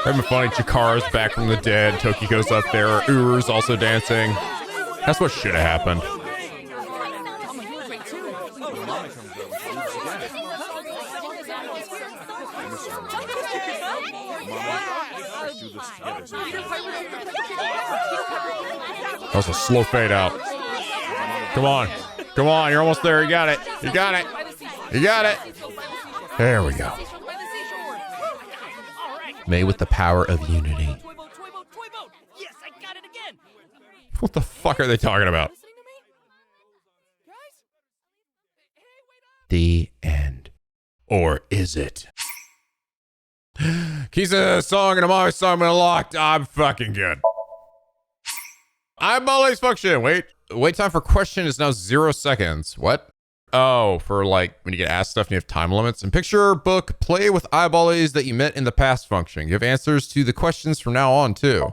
That'd be funny. Chikara's back from the dead. Tokiko's up there. Uru's also dancing. That's what should have happened. That was a slow fade out. Come on. Come on. You're almost there. You got it. You got it. You got it. There we go. Made with the power of unity. What the fuck are they talking about? The end. Or is it? Kisa song and Amami's song been unlocked. I'm fucking good. I'm always function. Wait time for question is now 0 seconds. What? Oh, for like when you get asked stuff and you have time limits. And picture book play with eyeballies that you met in the past function. Give answers to the questions from now on too.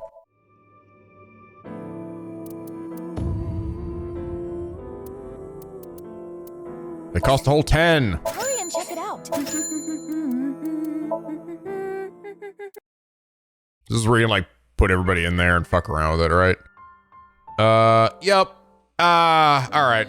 They cost a whole 10. Hurry and check it out. This is where you can like put everybody in there and fuck around with it, right? Yep. All right.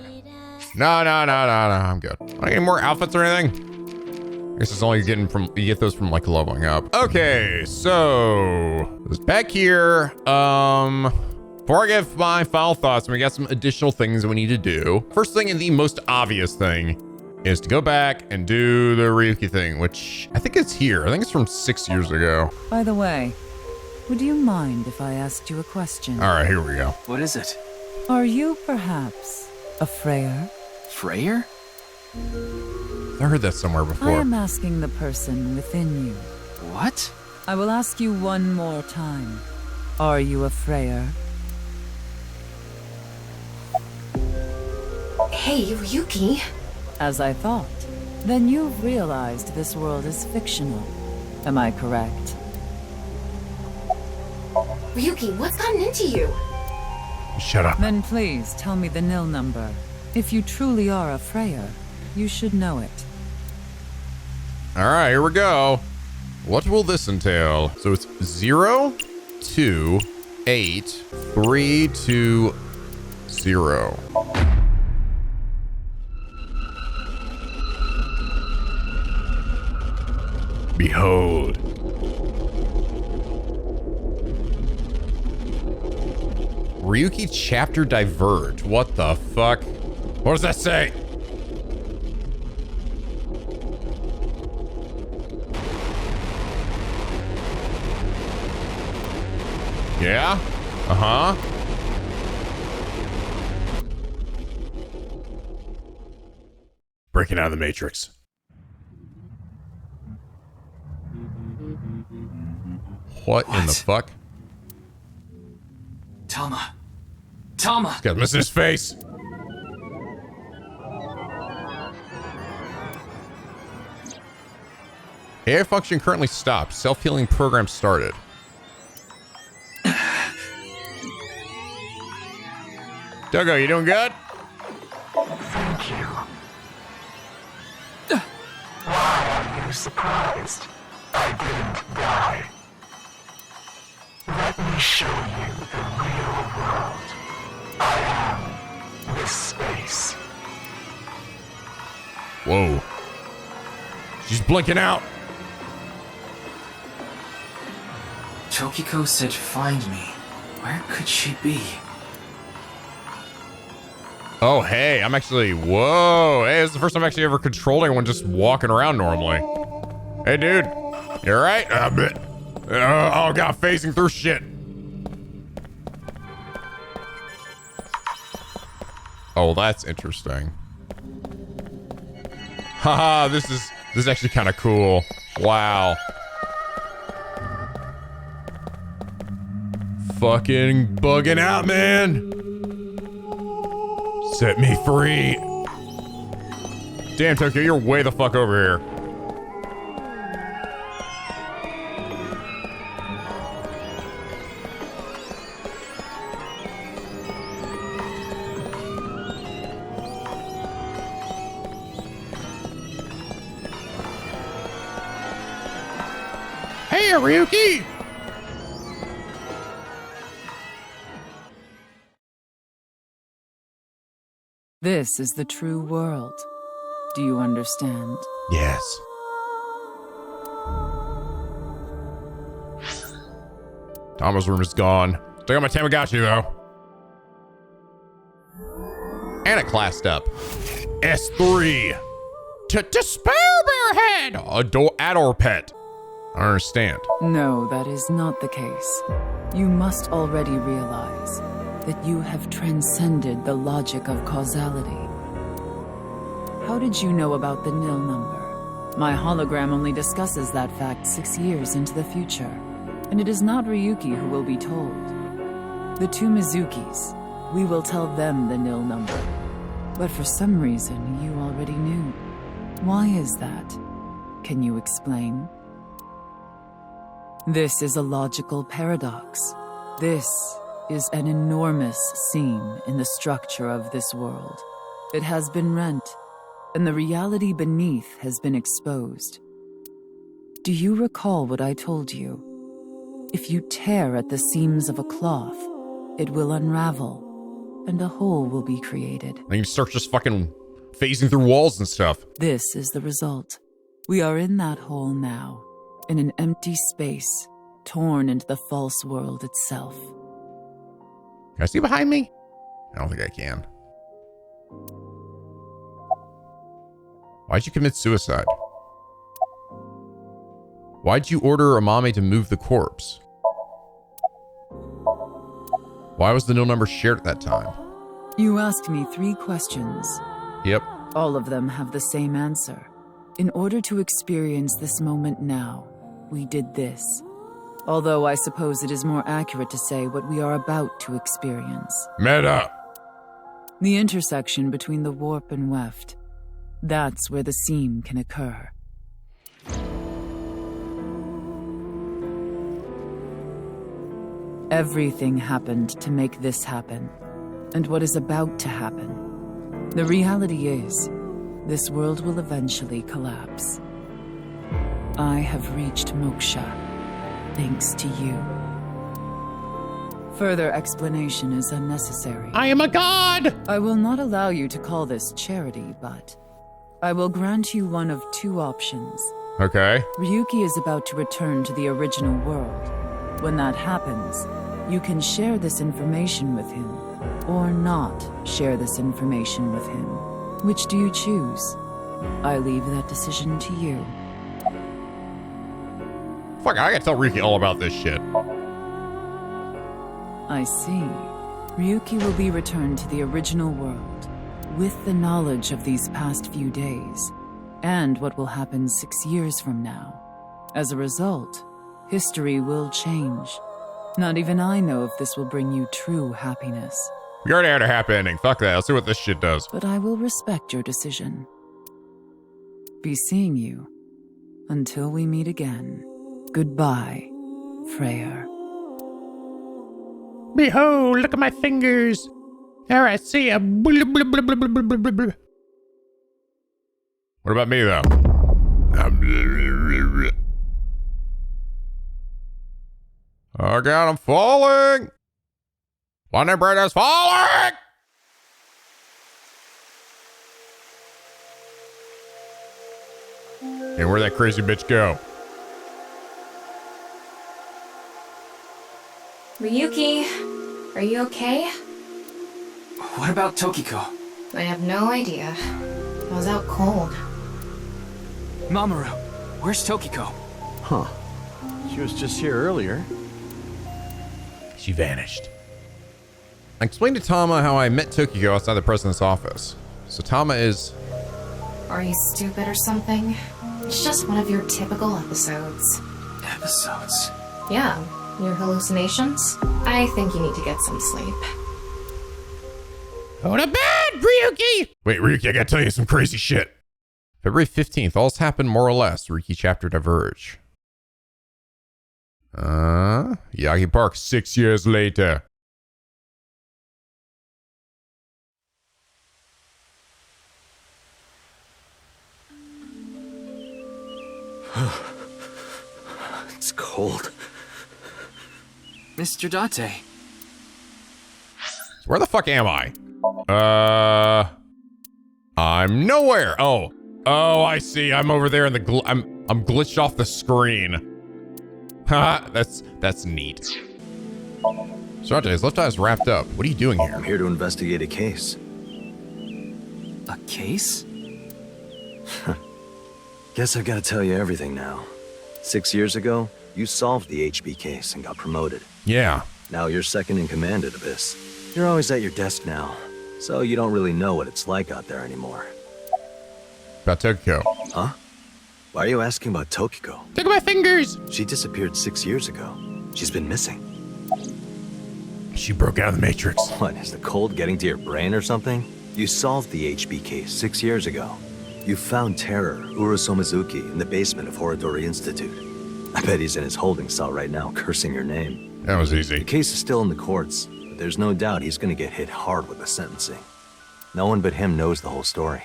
No, I'm good. I don't get any more outfits or anything. I guess it's only getting from, you get those from like leveling up. Okay, so it's back here. Before I give my final thoughts, we got some additional things that we need to do. First thing and the most obvious thing is to go back and do the Ryuki thing, which I think it's here. I think it's from 6 years ago. By the way, would you mind if I asked you a question? All right, here we go. What is it? Are you perhaps a Freyer? Freyer? I heard that somewhere before. I am asking the person within you. What? I will ask you one more time. Are you a Freyer? Hey, Ryuki. As I thought. Then you've realized this world is fictional. Am I correct? Ryuki, what's gotten into you? Shut up. Then please tell me the nil number. If you truly are a Freya, you should know it. All right, here we go. What will this entail? So it's 0, 2, 8, 3, 2, 0. Behold. Ryuki chapter diverge. What the fuck? What does that say? Yeah? Uh-huh. Breaking out of the Matrix. What in the fuck? Tama. Tama! This guy's missing his face. AI function currently stopped. Self-healing program started. Dogo, you doing good? Thank you. Why are you surprised? I didn't die. Let me show you the real world. I am this space. Whoa. She's blinking out. Tokiko said find me. Where could she be? Oh, hey, I'm actually, whoa. Hey, this is the first time I'm actually ever controlling one just walking around normally. Hey, dude. You alright? Oh, God, phasing through shit. Oh, that's interesting. Haha, this is actually kind of cool. Wow. Fucking bugging out, man. Set me free. Damn, Tokyo, you're way the fuck over here. Hey, Ryuki! This is the true world. Do you understand? Yes. Tama's room is gone. Still got my Tamagotchi, though. And it classed up. S3. To spare Bearhead! Ador pet. I don't understand. No, that is not the case. You must already realize that you have transcended the logic of causality. How did you know about the nil number? My hologram only discusses that fact 6 years into the future, and it is not Ryuki who will be told. The two Mizukis, we will tell them the nil number. But for some reason, you already knew. Why is that? Can you explain? This is a logical paradox. This is an enormous seam in the structure of this world. It has been rent, and the reality beneath has been exposed. Do you recall what I told you? If you tear at the seams of a cloth, it will unravel, and a hole will be created. And you start just fucking phasing through walls and stuff. This is the result. We are in that hole now, in an empty space, torn into the false world itself. Can I see behind me? I don't think I can. Why'd you commit suicide? Why'd you order Amame to move the corpse? Why was the nil number shared at that time? You asked me 3 questions. Yep. All of them have the same answer. In order to experience this moment now, we did this. Although I suppose it is more accurate to say what we are about to experience. Meta! The intersection between the warp and WEFT. That's where the seam can occur. Everything happened to make this happen, and what is about to happen. The reality is, this world will eventually collapse. I have reached moksha, thanks to you. Further explanation is unnecessary. I am a god! I will not allow you to call this charity, but I will grant you one of two options. Okay. Ryuki is about to return to the original world. When that happens, you can share this information with him, or not share this information with him. Which do you choose? I leave that decision to you. Fuck, I gotta tell Ryuki all about this shit. I see. Ryuki will be returned to the original world, with the knowledge of these past few days, and what will happen 6 years from now. As a result, history will change. Not even I know if this will bring you true happiness. We already had a happy ending. Fuck that. Let's see what this shit does. But I will respect your decision. Be seeing you. Until we meet again. Goodbye, Freyr. Behold, look at my fingers. There I see a blah, blah, blah, blah, blah, blah, blah, blah. What about me, though? Oh god, I'm falling! London Bridge is falling! Hey, where'd that crazy bitch go? Ryuki, are you okay? What about Tokiko? I have no idea. I was out cold. Mamoru, where's Tokiko? Huh. She was just here earlier. She vanished. I explained to Tama how I met Tokiko outside the president's office. So Tama is... Are you stupid or something? It's just one of your typical episodes. Episodes? Yeah, your hallucinations. I think you need to get some sleep. Go to bed, Ryuki! Wait, Ryuki, I gotta tell you some crazy shit. February 15th, all's happened more or less. Ryuki chapter diverge. Yagi Park 6 years later. It's cold. Mr. Date. Where the fuck am I? I'm nowhere. Oh, I see. I'm over there in the I'm glitched off the screen. Haha, that's neat. Sarge, his left eye is wrapped up. What are you doing here? I'm here to investigate a case. A case? Guess I've got to tell you everything now. 6 years ago, you solved the HB case and got promoted. Yeah. Now you're second in command at Abyss. You're always at your desk now, so you don't really know what it's like out there anymore. About Tokiko. Huh? Why are you asking about Tokiko? Look at my fingers! She disappeared 6 years ago. She's been missing. She broke out of the Matrix. What, is the cold getting to your brain or something? You solved the HB case 6 years ago. You found Terror, Somnium in the basement of Horodori Institute. I bet he's in his holding cell right now, cursing your name. That was easy. The case is still in the courts, but there's no doubt he's gonna get hit hard with the sentencing. No one but him knows the whole story,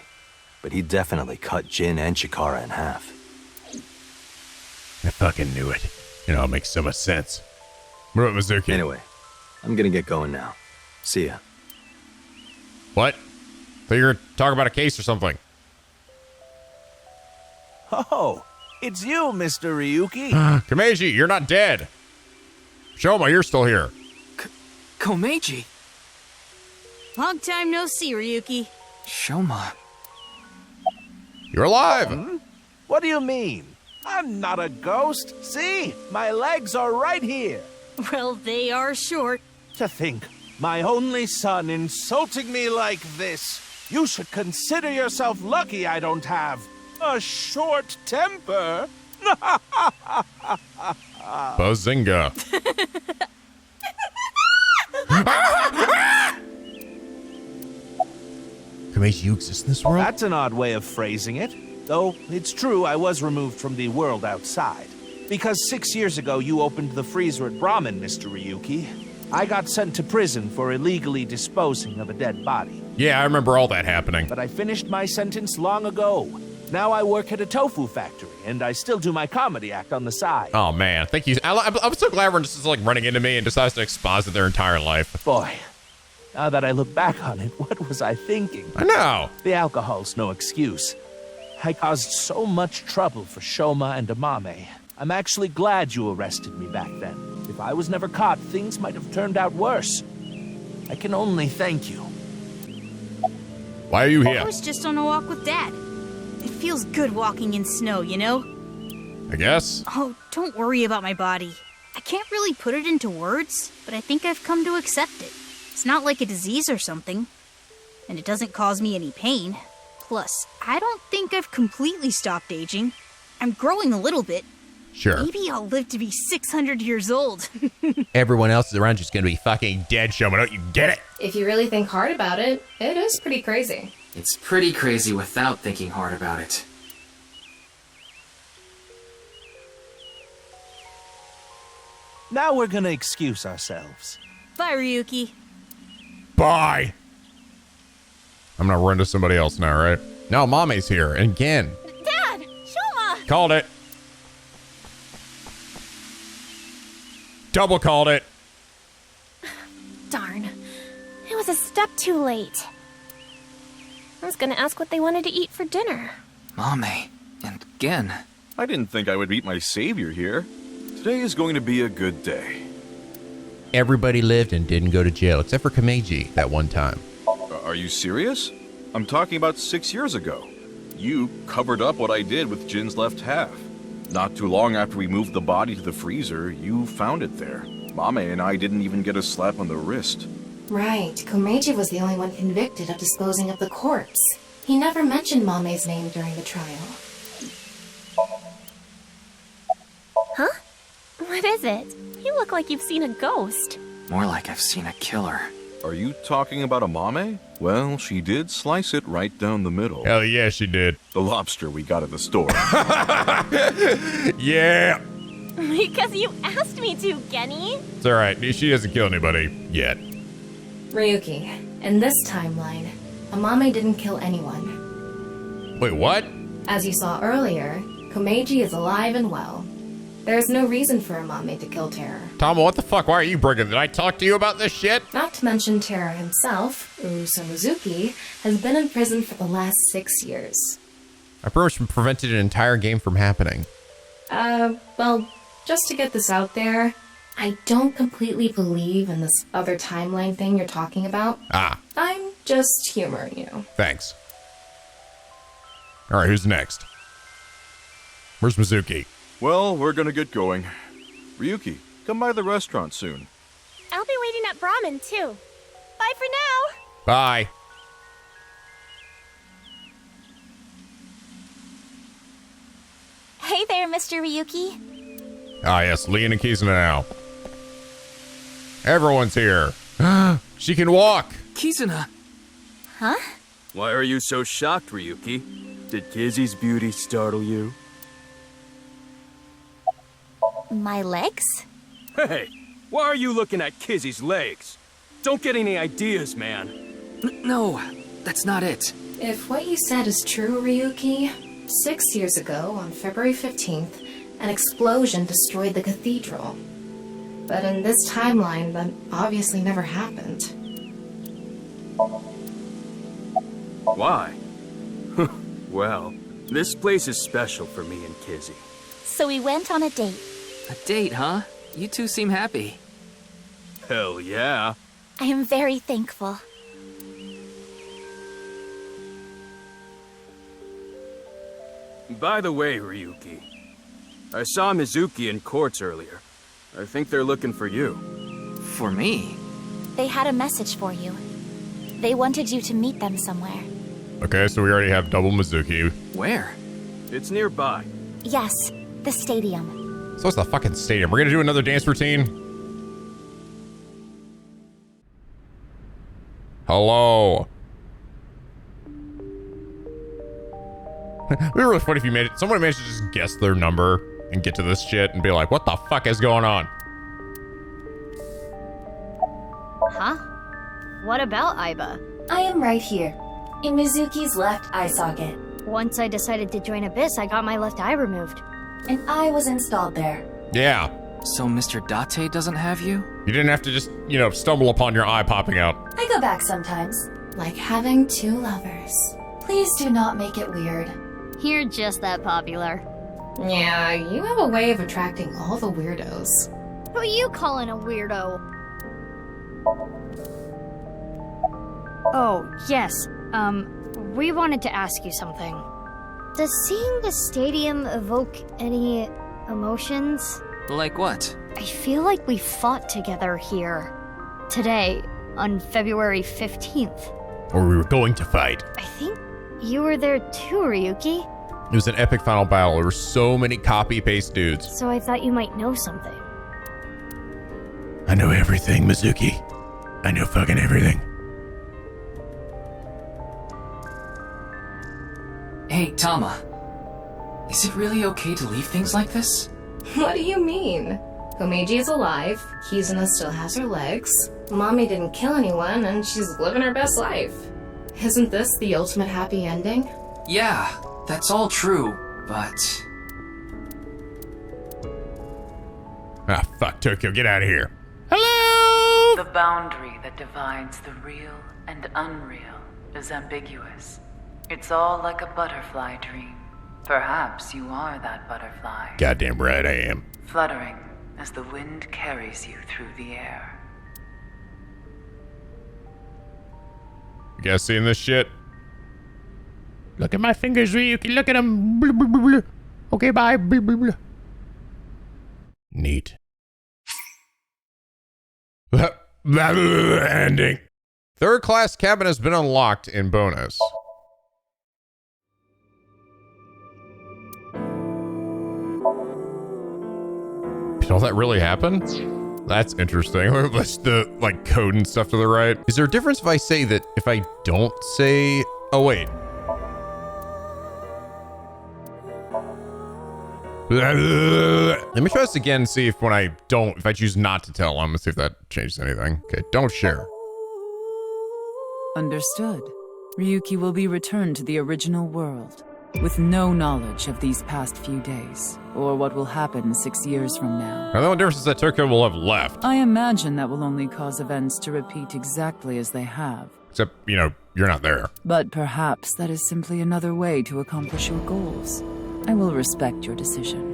but he definitely cut Jin and Chikara in half. I fucking knew it. You know, it makes so much sense. What about Mizuki? Anyway, I'm gonna get going now. See ya. What? Thought you were talking about a case or something. Oh, it's you, Mr. Ryuki. Komeiji, you're not dead. Shoma, you're still here. Komeiji? Long time no see, Ryuki. Shoma. You're alive. What do you mean? I'm not a ghost. See, my legs are right here. Well, they are short. To think, my only son insulting me like this. You should consider yourself lucky I don't have a short temper. Bazinga. Komeiji, you exist in this world? That's an odd way of phrasing it. Though, it's true I was removed from the world outside. Because 6 years ago you opened the freezer at Brahmin, Mr. Ryuki. I got sent to prison for illegally disposing of a dead body. Yeah, I remember all that happening. But I finished my sentence long ago. Now I work at a tofu factory, and I still do my comedy act on the side. Oh man, thank you. I'm so glad everyone just is like running into me and decides to exposit their entire life. Boy, now that I look back on it, what was I thinking? I know. The alcohol's no excuse. I caused so much trouble for Shoma and Amame. I'm actually glad you arrested me back then. If I was never caught, things might have turned out worse. I can only thank you. Why are you here? I was just on a walk with Dad. It feels good walking in snow, you know? I guess. Oh, don't worry about my body. I can't really put it into words, but I think I've come to accept it. It's not like a disease or something. And it doesn't cause me any pain. Plus, I don't think I've completely stopped aging. I'm growing a little bit. Sure. Maybe I'll live to be 600 years old. Everyone else around you's gonna be fucking dead, Shoma. Don't you get it? If you really think hard about it, it is pretty crazy. It's pretty crazy without thinking hard about it. Now we're gonna excuse ourselves. Bye, Ryuki. Bye. I'm gonna run to somebody else now, right? No, Mame's here. And again. Dad! Shoma! Called it. Double called it. Darn. It was a step too late. I was gonna ask what they wanted to eat for dinner. Mame, and again. I didn't think I would meet my savior here. Today is going to be a good day. Everybody lived and didn't go to jail, except for Kameji that one time. Are you serious? I'm talking about 6 years ago. You covered up what I did with Jin's left half. Not too long after we moved the body to the freezer, you found it there. Mame and I didn't even get a slap on the wrist. Right, Komeiji was the only one convicted of disposing of the corpse. He never mentioned Mame's name during the trial. Huh? What is it? You look like you've seen a ghost. More like I've seen a killer. Are you talking about a Mame? Well, she did slice it right down the middle. Hell yeah, she did. The lobster we got at the store. Yeah. Because you asked me to, Genny. It's alright. She hasn't killed anybody yet. Ryuki, in this timeline, Amame didn't kill anyone. Wait, what? As you saw earlier, Komeiji is alive and well. There's no reason for Amame to kill Terror. Tama, what the fuck? Why are you bringing it? Did I talk to you about this shit? Not to mention Terror himself, Urusa Mizuki, has been in prison for the last 6 years. I pretty much prevented an entire game from happening. Well, just to get this out there, I don't completely believe in this other timeline thing you're talking about. Ah. I'm just humoring you. Thanks. Alright, who's next? Where's Mizuki? Well, we're gonna get going. Ryuki, come by the restaurant soon. I'll be waiting at Brahmin, too. Bye for now. Bye. Hey there, Mr. Ryuki. Ah, yes, Leon and Kizuna now. Everyone's here. She can walk. Kizuna. Huh? Why are you so shocked, Ryuki? Did Kizzy's beauty startle you? My legs? Hey, why are you looking at Kizzy's legs? Don't get any ideas, man. No, that's not it. If what you said is true, Ryuki, 6 years ago, on February 15th, an explosion destroyed the cathedral. But in this timeline, that obviously never happened. Why? Well, this place is special for me and Kizzy. So we went on a date. A date, huh? You two seem happy. Hell yeah. I am very thankful. By the way, Ryuki, I saw Mizuki in courts earlier. I think they're looking for you. For me? They had a message for you. They wanted you to meet them somewhere. Okay, so we already have double Mizuki. Where? It's nearby. Yes, the stadium. So it's the fucking stadium. We're gonna do another dance routine. Hello. It'd be really funny if you made it. Someone managed to just guess their number. and get to this shit and be like, what the fuck is going on? Huh? What about Aiba? I am right here, in Mizuki's left eye socket. Once I decided to join Abyss, I got my left eye removed. And I was installed there. Yeah. So Mr. Date doesn't have you? You didn't have to just, you know, stumble upon your eye popping out. I go back sometimes. Like having two lovers. Please do not make it weird. You're just that popular. Yeah, you have a way of attracting all the weirdos. Who are you calling a weirdo? Oh, yes. We wanted to ask you something. Does seeing the stadium evoke any emotions? Like what? I feel like we fought together here. Today, on February 15th. Or we were going to fight. I think you were there too, Ryuki. It was an epic final battle. There were so many copy-paste dudes. So I thought you might know something. I know everything, Mizuki. I know fucking everything. Hey, Tama. Is it really okay to leave things like this? What do you mean? Komeiji is alive, Kizuna still has her legs, Mommy didn't kill anyone, and she's living her best life. Isn't this the ultimate happy ending? Yeah, that's all true, but... Ah, fuck, Tokyo, get out of here. The boundary that divides the real and unreal is ambiguous. It's all like a butterfly dream. Perhaps you are that butterfly. Goddamn right I am. Fluttering as the wind carries you through the air. You guys seeing this shit? Look at my fingers, Ryuki. Look at them. Blah, blah, blah, blah. Okay, bye. Blah, blah, blah. Neat. Ending. Third class cabin has been unlocked in bonus. Did all that really happen? That's interesting. That's the like code and stuff to the right. Is there a difference if I say that if I don't say, oh wait. Let me try this again and see if when I don't, if I choose not to tell them, let's see if that changes anything. Okay, don't share. Understood. Ryuki will be returned to the original world, with no knowledge of these past few days, or what will happen 6 years from now. Now, the only difference is that Tokyo will have left. I imagine that will only cause events to repeat exactly as they have. Except, you know, you're not there. But perhaps that is simply another way to accomplish your goals. I will respect your decision.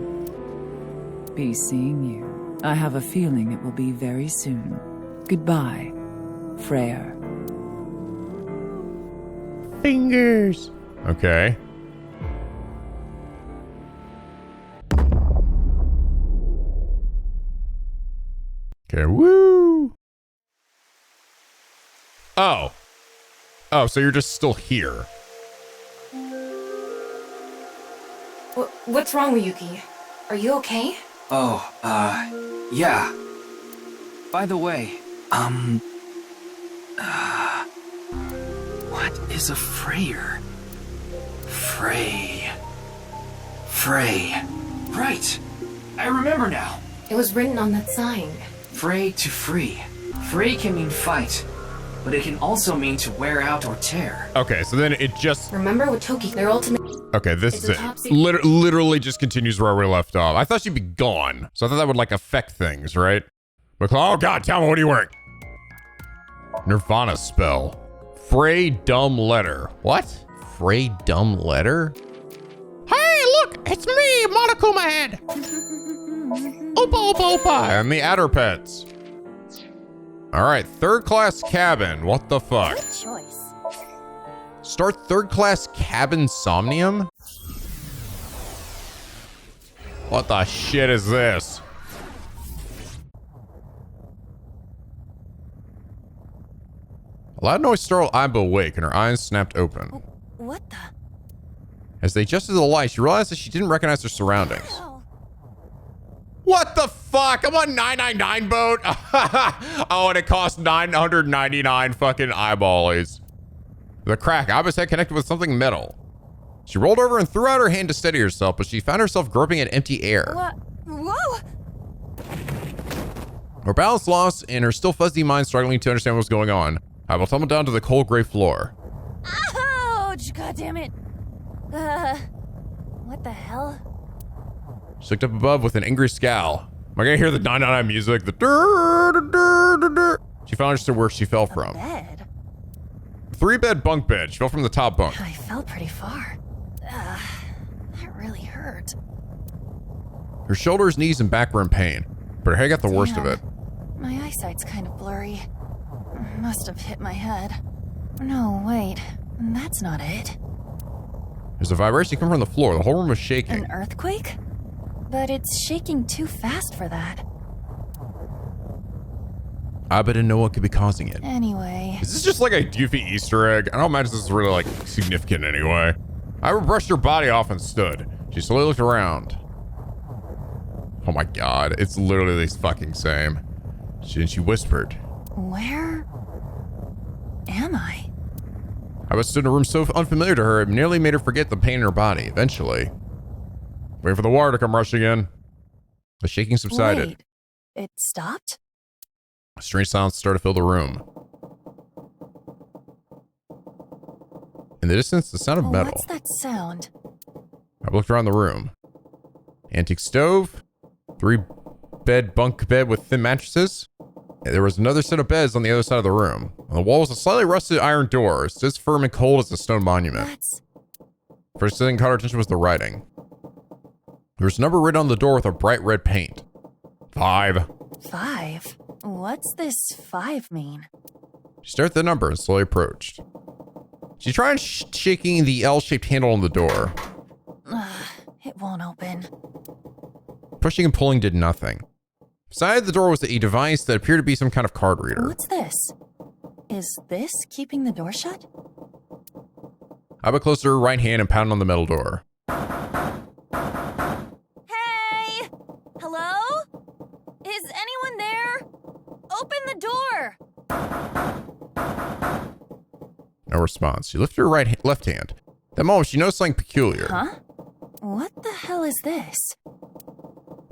Be seeing you. I have a feeling it will be very soon. Goodbye, Freyr. Fingers. Okay. Okay, woo! Oh. Oh, so you're just still here. What's wrong, Ryuki? Are you okay? Oh, yeah. By the way, what is a Freyr? Frey. Right. I remember now. It was written on that sign. Frey to free. Frey can mean fight, but it can also mean to wear out or tear. Okay, so then it just... Remember with Toki, their ultimate... Okay, this is it. Literally just continues where we left off. I thought she'd be gone, so I thought that would, like, affect things, right? But, oh god, Tama, what are you wearing? Nirvana spell. Frey dumb letter. What? Frey dumb letter? Hey, look! It's me, Monokuma Head! Opa, opa, opa! And the Adder Pets. Alright, third class cabin. What the fuck? Good choice. Start third class cabin Somnium? What the shit is this? A loud noise startled Aiba awake and her eyes snapped open. What the? As they adjusted to the light, she realized that she didn't recognize her surroundings. What the fuck? I'm on 999 boat. Oh, and it costs 999 fucking eyeballs. The crack. Aiba's head connected with something metal. She rolled over and threw out her hand to steady herself, but she found herself groping at empty air. What? Whoa! Her balance lost and her still fuzzy mind struggling to understand what was going on, I will tumble down to the cold gray floor. Ouch! God damn it. What the hell? She looked up above with an angry scowl. Am I gonna hear the 999 music? The dur, dur, dur, dur, dur. She finally understood where she fell from. Bed? 3-bed bunk bed. She fell from the top bunk. I fell pretty far. That really hurt. Her shoulders, knees, and back were in pain, but her head got the worst of it. My eyesight's kind of blurry. Must have hit my head. No, wait. That's not it. There's a vibration coming from the floor. The whole room was shaking. An earthquake? But it's shaking too fast for that. I didn't know what could be causing it. Anyway. Is this just like a goofy Easter egg? I don't imagine this is really like significant anyway. I brushed her body off and stood. She slowly looked around. Oh my god, it's literally the fucking same. She whispered. Where am I? I was stood in a room so unfamiliar to her, it nearly made her forget the pain in her body. Eventually, waiting for the water to come rushing in. The shaking subsided. Wait, it stopped? A strange silence started to fill the room. In the distance, the sound of metal. What's that sound? I looked around the room. Antique stove, 3-bed bunk bed with thin mattresses. There was another set of beds on the other side of the room. On the wall was a slightly rusted iron door. It stood as firm and cold as a stone monument. First thing caught her attention was the writing. There was a number written on the door with a bright red paint. 5. 5? What's this 5 mean? She stared at the number and slowly approached. She tried shaking the L-shaped handle on the door. It won't open. Pushing and pulling did nothing. Beside the door was a device that appeared to be some kind of card reader. What's this? Is this keeping the door shut? I put close to her right hand and pounded on the metal door. Hey! Hello? Is anyone there? Open the door! No response. She lifted her left hand. That moment, she noticed something peculiar. Huh? What the hell is this?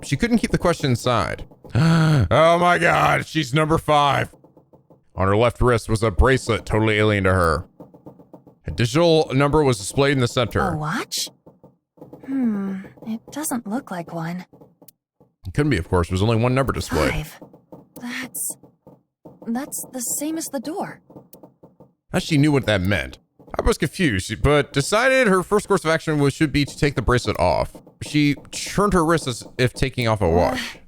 She couldn't keep the question inside. Oh my god, she's number 5. On her left wrist was a bracelet totally alien to her. A digital number was displayed in the center. A watch? It doesn't look like one. It couldn't be, of course. There was only one number displayed. 5. That's the same as the door. As she knew what that meant. I was confused, but decided her first course of action should be to take the bracelet off. She turned her wrist as if taking off a watch.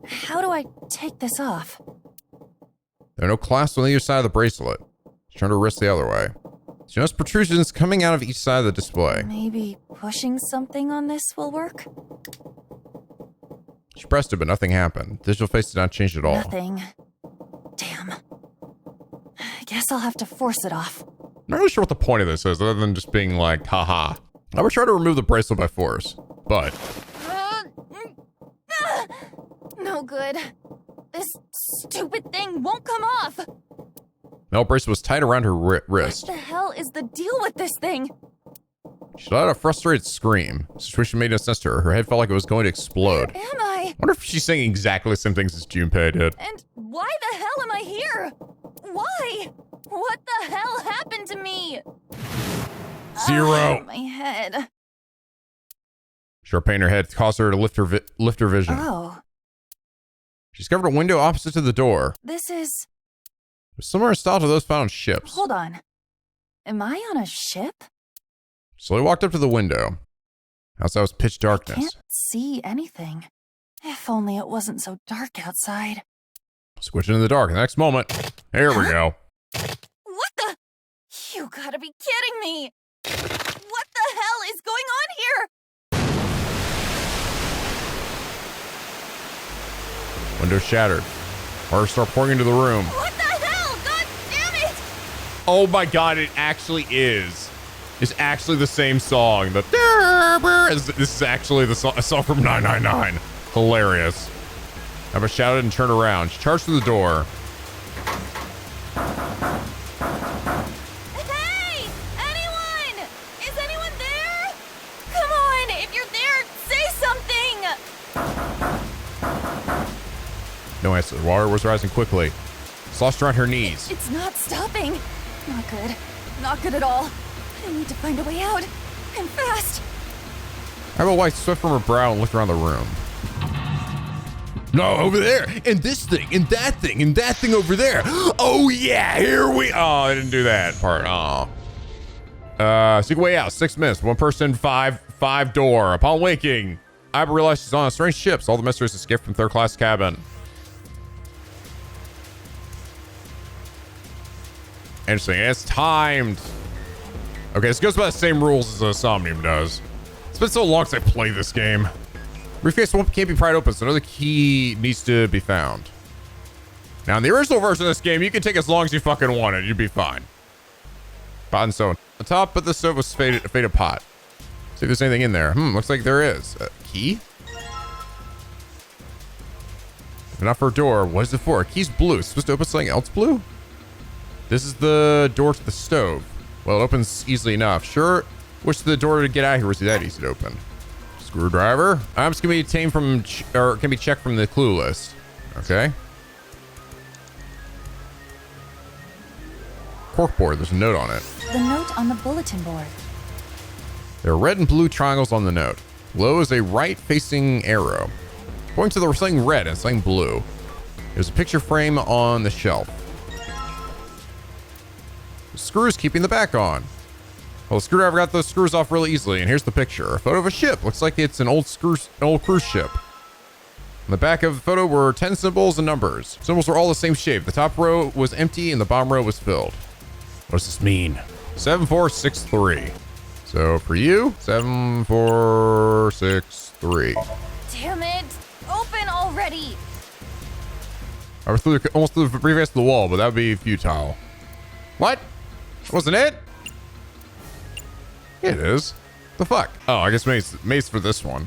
How do I take this off? There are no clasps on either side of the bracelet. She turned her wrist the other way. She noticed protrusions coming out of each side of the display. Maybe pushing something on this will work? She pressed it, but nothing happened. The digital face did not change at all. Nothing. Damn. I guess I'll have to force it off. I'm not really sure what the point of this is, other than just being like, haha. I would try to remove the bracelet by force, but... No good. This stupid thing won't come off. The metal bracelet was tied around her wrist. What the hell is the deal with this thing? She let out a frustrated scream. The situation made no sense to her. Her head felt like it was going to explode. Where am I? I wonder if she's saying exactly the same things as Junpei did. And why the hell am I here? Why? What the hell happened to me? 0. My head. Sharp pain in her head caused her to lift her vision. Oh. She discovered a window opposite to the door. This is... It was similar in style to those found on ships. Hold on. Am I on a ship? Slowly walked up to the window. Outside was pitch darkness. I can't see anything. If only it wasn't so dark outside. Squishing in the dark. The next moment, here we go. What the? You gotta be kidding me! What the hell is going on here? Window shattered. Water started pouring into the room. What the hell? God damn it! Oh my god, it actually is. It's actually the same song. This is actually a song from 999. Hilarious. Emma shouted and turned around. She charged through the door. Hey! Anyone! Is anyone there? No answer. The water was rising quickly. Sloshed around her knees. It's not stopping. Not good. Not good at all. I need to find a way out. And fast. Aiba wiped sweat from her brow and looked around the room. No, over there. And this thing. And that thing. And that thing over there. Oh, yeah. Here we... Oh, I didn't do that part. Oh. Secret way out. 6 minutes. 1 person, 5 door. Upon waking, Aiba realized she's on a strange ship. So all the mysteries escaped from third class cabin. Interesting. It's timed. Okay, this goes by the same rules as Somnium does. It's been so long since I played this game. Briefcase can't be pried open, so another key needs to be found. Now, in the original version of this game, you can take as long as you fucking want it. You'd be fine. Pot and stone. On top of the stove was a faded pot. See if there's anything in there. Looks like there is. A key? Not for a door. What is it for? A key's blue. It's supposed to open something else blue? This is the door to the stove. Well, it opens easily enough. Sure. Wish the door to get out here was that easy to open. Screwdriver. Items can be obtained from, or can be checked from the clue list. Okay. Corkboard. There's a note on it. The note on the bulletin board. There are red and blue triangles on the note. Below is a right-facing arrow. Pointing to the something red and something blue. There's a picture frame on the shelf. The screws keeping the back on. Well, the screwdriver got those screws off really easily, and here's the picture. A photo of a ship. Looks like it's an old cruise ship. On the back of the photo were 10 symbols and numbers. Symbols were all the same shape. The top row was empty and the bottom row was filled. What does this mean? 7463. So for you, 7463. Damn it! Open already! I was almost threw the briefcase to the wall, but that would be futile. What? Wasn't it? It is. The fuck? Oh, I guess Mace for this one.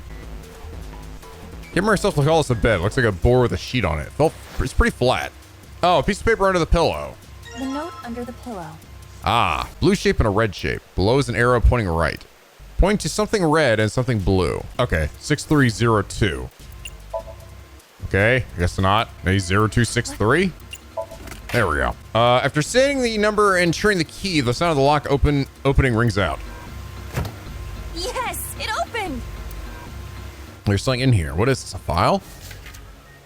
Camera herself look all this a bed. Looks like a board with a sheet on it. It's pretty flat. Oh, a piece of paper under the pillow. The note under the pillow. Ah, blue shape and a red shape. Below is an arrow pointing right. Pointing to something red and something blue. Okay, 6302. Okay, I guess not. Maybe 0263. There we go. After saying the number and entering the key, the sound of the lock opening rings out. Yes, it opened. There's something in here. What is this? A file?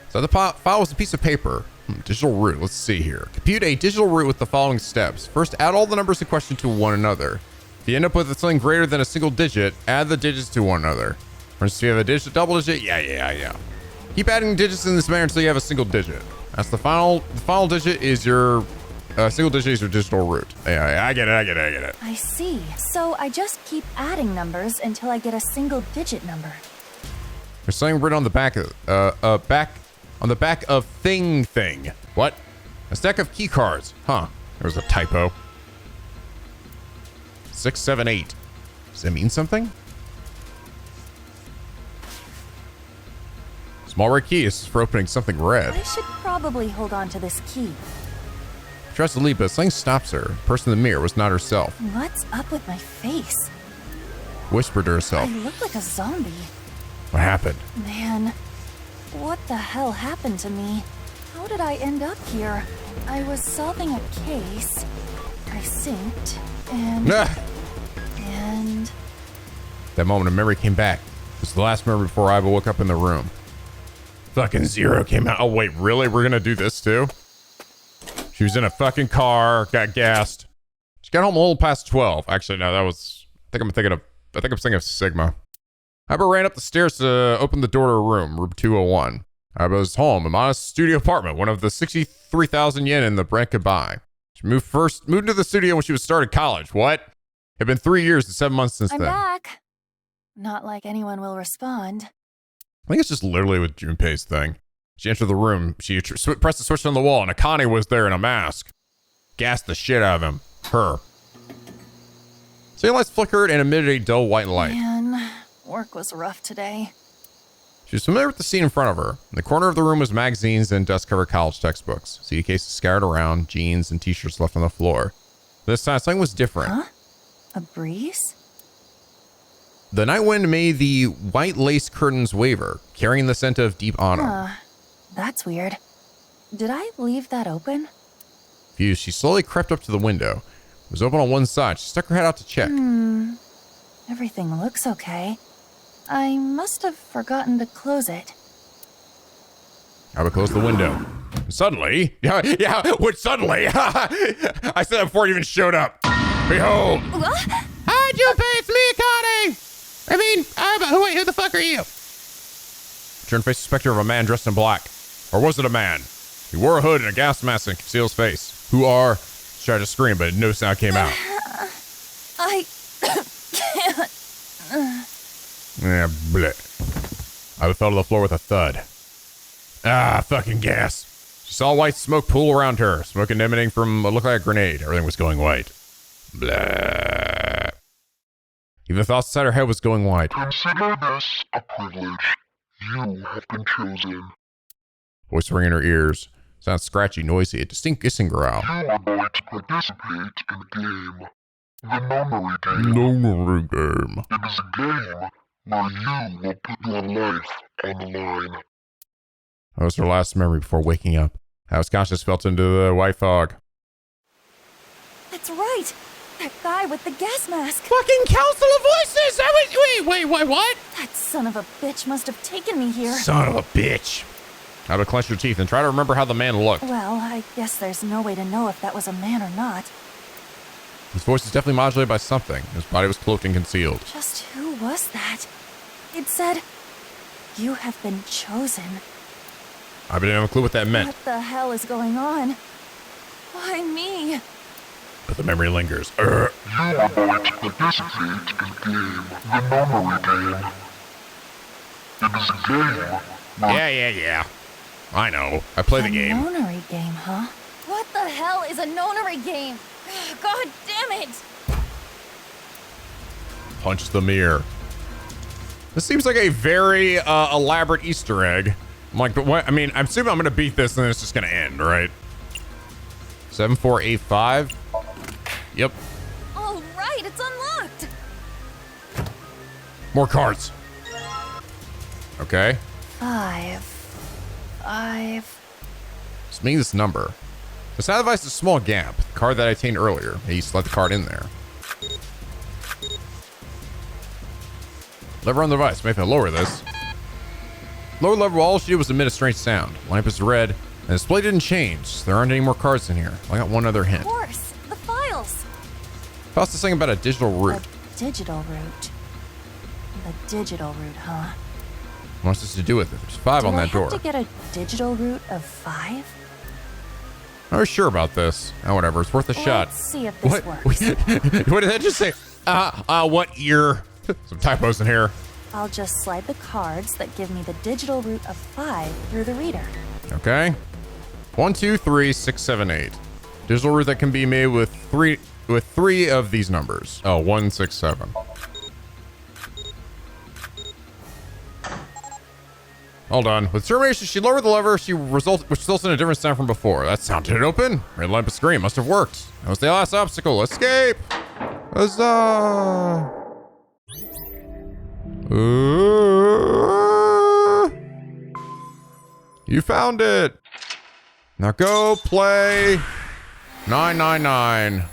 So the file was a piece of paper. Digital root. Let's see here. Compute a digital root with the following steps. First, add all the numbers in question to one another. If you end up with something greater than a single digit, add the digits to one another. For instance, if you have a double digit, yeah. Keep adding digits in this manner until you have a single digit. That's the final digit is your single digit is your digital root. Yeah, I get it. I see. So I just keep adding numbers until I get a single digit number. There's something written on the back of thing. What? A stack of key cards. Huh. There was a typo. 678. Does that mean something? Small red key is for opening something red. I should probably hold on to this key. She tries to leave, but something stops her. The person in the mirror was not herself. What's up with my face? Whispered to herself. I look like a zombie. What happened? Man, what the hell happened to me? How did I end up here? I was solving a case. I synced, and... That moment of memory came back. It was the last memory before Aiba woke up in the room. Fucking Zero came out. Oh, wait, really? We're gonna do this too? She was in a fucking car, got gassed. She got home a little past 12. Actually, no, that was... I think I'm thinking of Sigma. Aiba ran up the stairs to open the door to her room 201. Aiba's home, a modest studio apartment, one of the 63,000 yen in the brand could buy. She moved into the studio when she was started college. What? It had been 3 years and 7 months since I'm then. back. Not like anyone will respond. I think it's just literally with Junpei's thing. She entered the room. She pressed the switch on the wall, and Akane was there in a mask. Gassed the shit out of him. Her. Ceiling lights flickered and emitted a dull white light. Man, work was rough today. She was familiar with the scene in front of her. In the corner of the room was magazines and dust-covered college textbooks. CD cases scattered around, jeans and t-shirts left on the floor. This time, something was different. Huh? A breeze? The night wind made the white lace curtains waver, carrying the scent of deep autumn. That's weird. did I leave that open? Confused, she slowly crept up to the window. It was open on one side. She stuck her head out to check. Everything looks okay. I must have forgotten to close it. Aiba closed the window. Suddenly, what suddenly? I said that before it even showed up. Behold! Hi, Junpei, it's me, Akane! I mean, Aiba, wait, who the fuck are you? Turned face the specter of a man dressed in black. Or was it a man? He wore a hood and a gas mask and concealed his face. Who are? She tried to scream, but no sound came out. I can't. Yeah, bleh. Aiba fell to the floor with a thud. Ah, fucking gas. She saw white smoke pool around her, smoke emanating from what looked like a grenade. Everything was going white. Blah. Even the thoughts inside her head was going white. Consider this a privilege. You have been chosen. Voice ringing in her ears. Sounds scratchy, noisy, a distinct hissing growl. You are going to participate in a game. The Nonary Game. Nonary Game. It is a game where you will put your life on the line. That was her last memory before waking up. Aiba's consciousness fell into the white fog. That's right. That guy with the gas mask. Fucking Council of Voices! Wait, what? That son of a bitch must have taken me here. Son of a bitch. Aiba clenched her teeth and tried to remember how the man looked. Well, I guess there's no way to know if that was a man or not. His voice was definitely modulated by something. His body was cloaked and concealed. Just who was that? It said, "You have been chosen." I didn't have a clue what that meant. What the hell is going on? Why me? But the memory lingers. You are going to participate in a game. The Nonary Game. It is a game. Yeah. I know. I play the game. A Nonary Game, huh? What the hell is a Nonary Game? God damn it! Punch the mirror. This seems like a very elaborate Easter egg. I'm like, but what? I mean, I'm assuming I'm going to beat this and then it's just going to end, right? 7485. Yep. All right, it's unlocked. More cards. Okay. 5. Just mean this number. The sound device is a small gap. The card that I attained earlier. He slid the card in there. Lever on the device. Maybe I'll lower this. Lower level, all she did was emit a strange sound. Lamp is red, and the display didn't change. There aren't any more cards in here. I got one other hint. Of course, the files. Found this thing about a digital root. A digital root. The digital root, huh? What's this to do with it? There's 5 on that door. Do I have to get a digital root of 5? Not really sure about this. Oh, whatever. It's worth a shot. Let's see if this works. What did that just say? What ear? Some typos in here. I'll just slide the cards that give me the digital root of 5 through the reader. Okay. 1, 2, 3, 6, 7, 8. Digital root that can be made with three of these numbers. Oh, 1, 6, 7. All done. With determination, she lowered the lever, which resulted in a different sound from before. That sound didn't open. Red lamp of screen must have worked. That was the last obstacle. Escape! Huzzah! You found it! Now go play 999.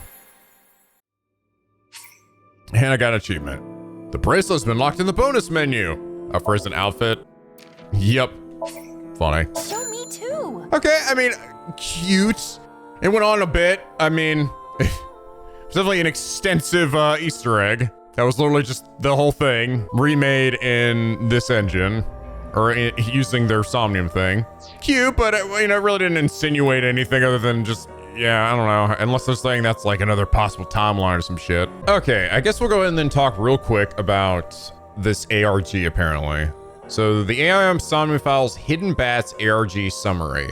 And I got an achievement. The bracelet's been locked in the bonus menu. Up for an outfit. Yep. Funny. Show me too. Okay, I mean, cute. It went on a bit. I mean, it's definitely an extensive Easter egg. That was literally just the whole thing remade in this engine, or using their Somnium thing. Cute, but it really didn't insinuate anything other than just, yeah, I don't know. Unless they're saying that's like another possible timeline or some shit. Okay, I guess we'll go ahead and then talk real quick about this ARG apparently. So the Somnium Files Hidden Bats ARG summary.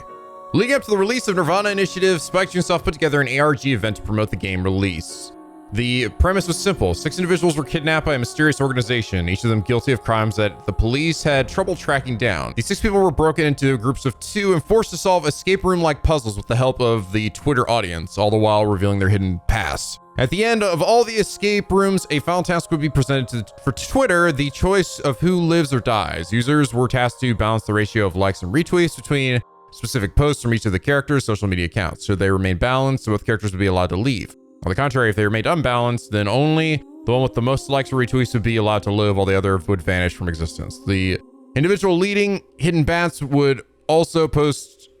Leading up to the release of Nirvana Initiative, Spike Chunsoft put together an ARG event to promote the game release. The premise was simple. 6 individuals were kidnapped by a mysterious organization, each of them guilty of crimes that the police had trouble tracking down. These 6 people were broken into groups of 2 and forced to solve escape room-like puzzles with the help of the Twitter audience, all the while revealing their hidden past. At the end of all the escape rooms, a final task would be presented for Twitter, the choice of who lives or dies. Users were tasked to balance the ratio of likes and retweets between specific posts from each of the characters' social media accounts. Should they remain balanced, so both characters would be allowed to leave. On the contrary, if they remained unbalanced, then only the one with the most likes or retweets would be allowed to live, while the other would vanish from existence. The individual leading hidden bats would also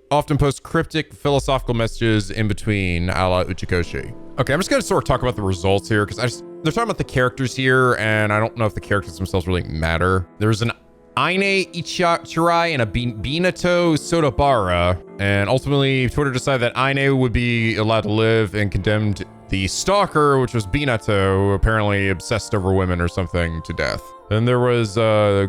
often post cryptic philosophical messages in between, a la Uchikoshi. Okay, I'm just gonna sort of talk about the results here, because they're talking about the characters here, and I don't know if the characters themselves really matter. There's an Aine Ichirai and a Binato Sodabara, and ultimately Twitter decided that Aine would be allowed to live and condemned the stalker, which was Binato, apparently obsessed over women or something, to death. Then there was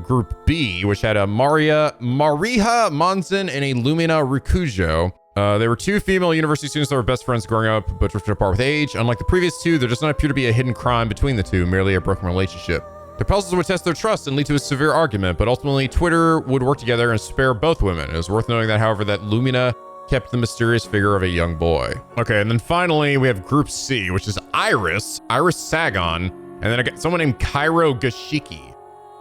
Group B, which had a Mariha Monzen and a Lumina Rikujo. They were two female university students that were best friends growing up, but drifted apart with age. Unlike the previous two, there does not appear to be a hidden crime between the two, merely a broken relationship. Their puzzles would test their trust and lead to a severe argument, but ultimately Twitter would work together and spare both women. It is worth noting that, however, that Lumina kept the mysterious figure of a young boy. Okay, and then finally we have Group C, which is Iris Sagon, and then someone named Kairo Gashiki.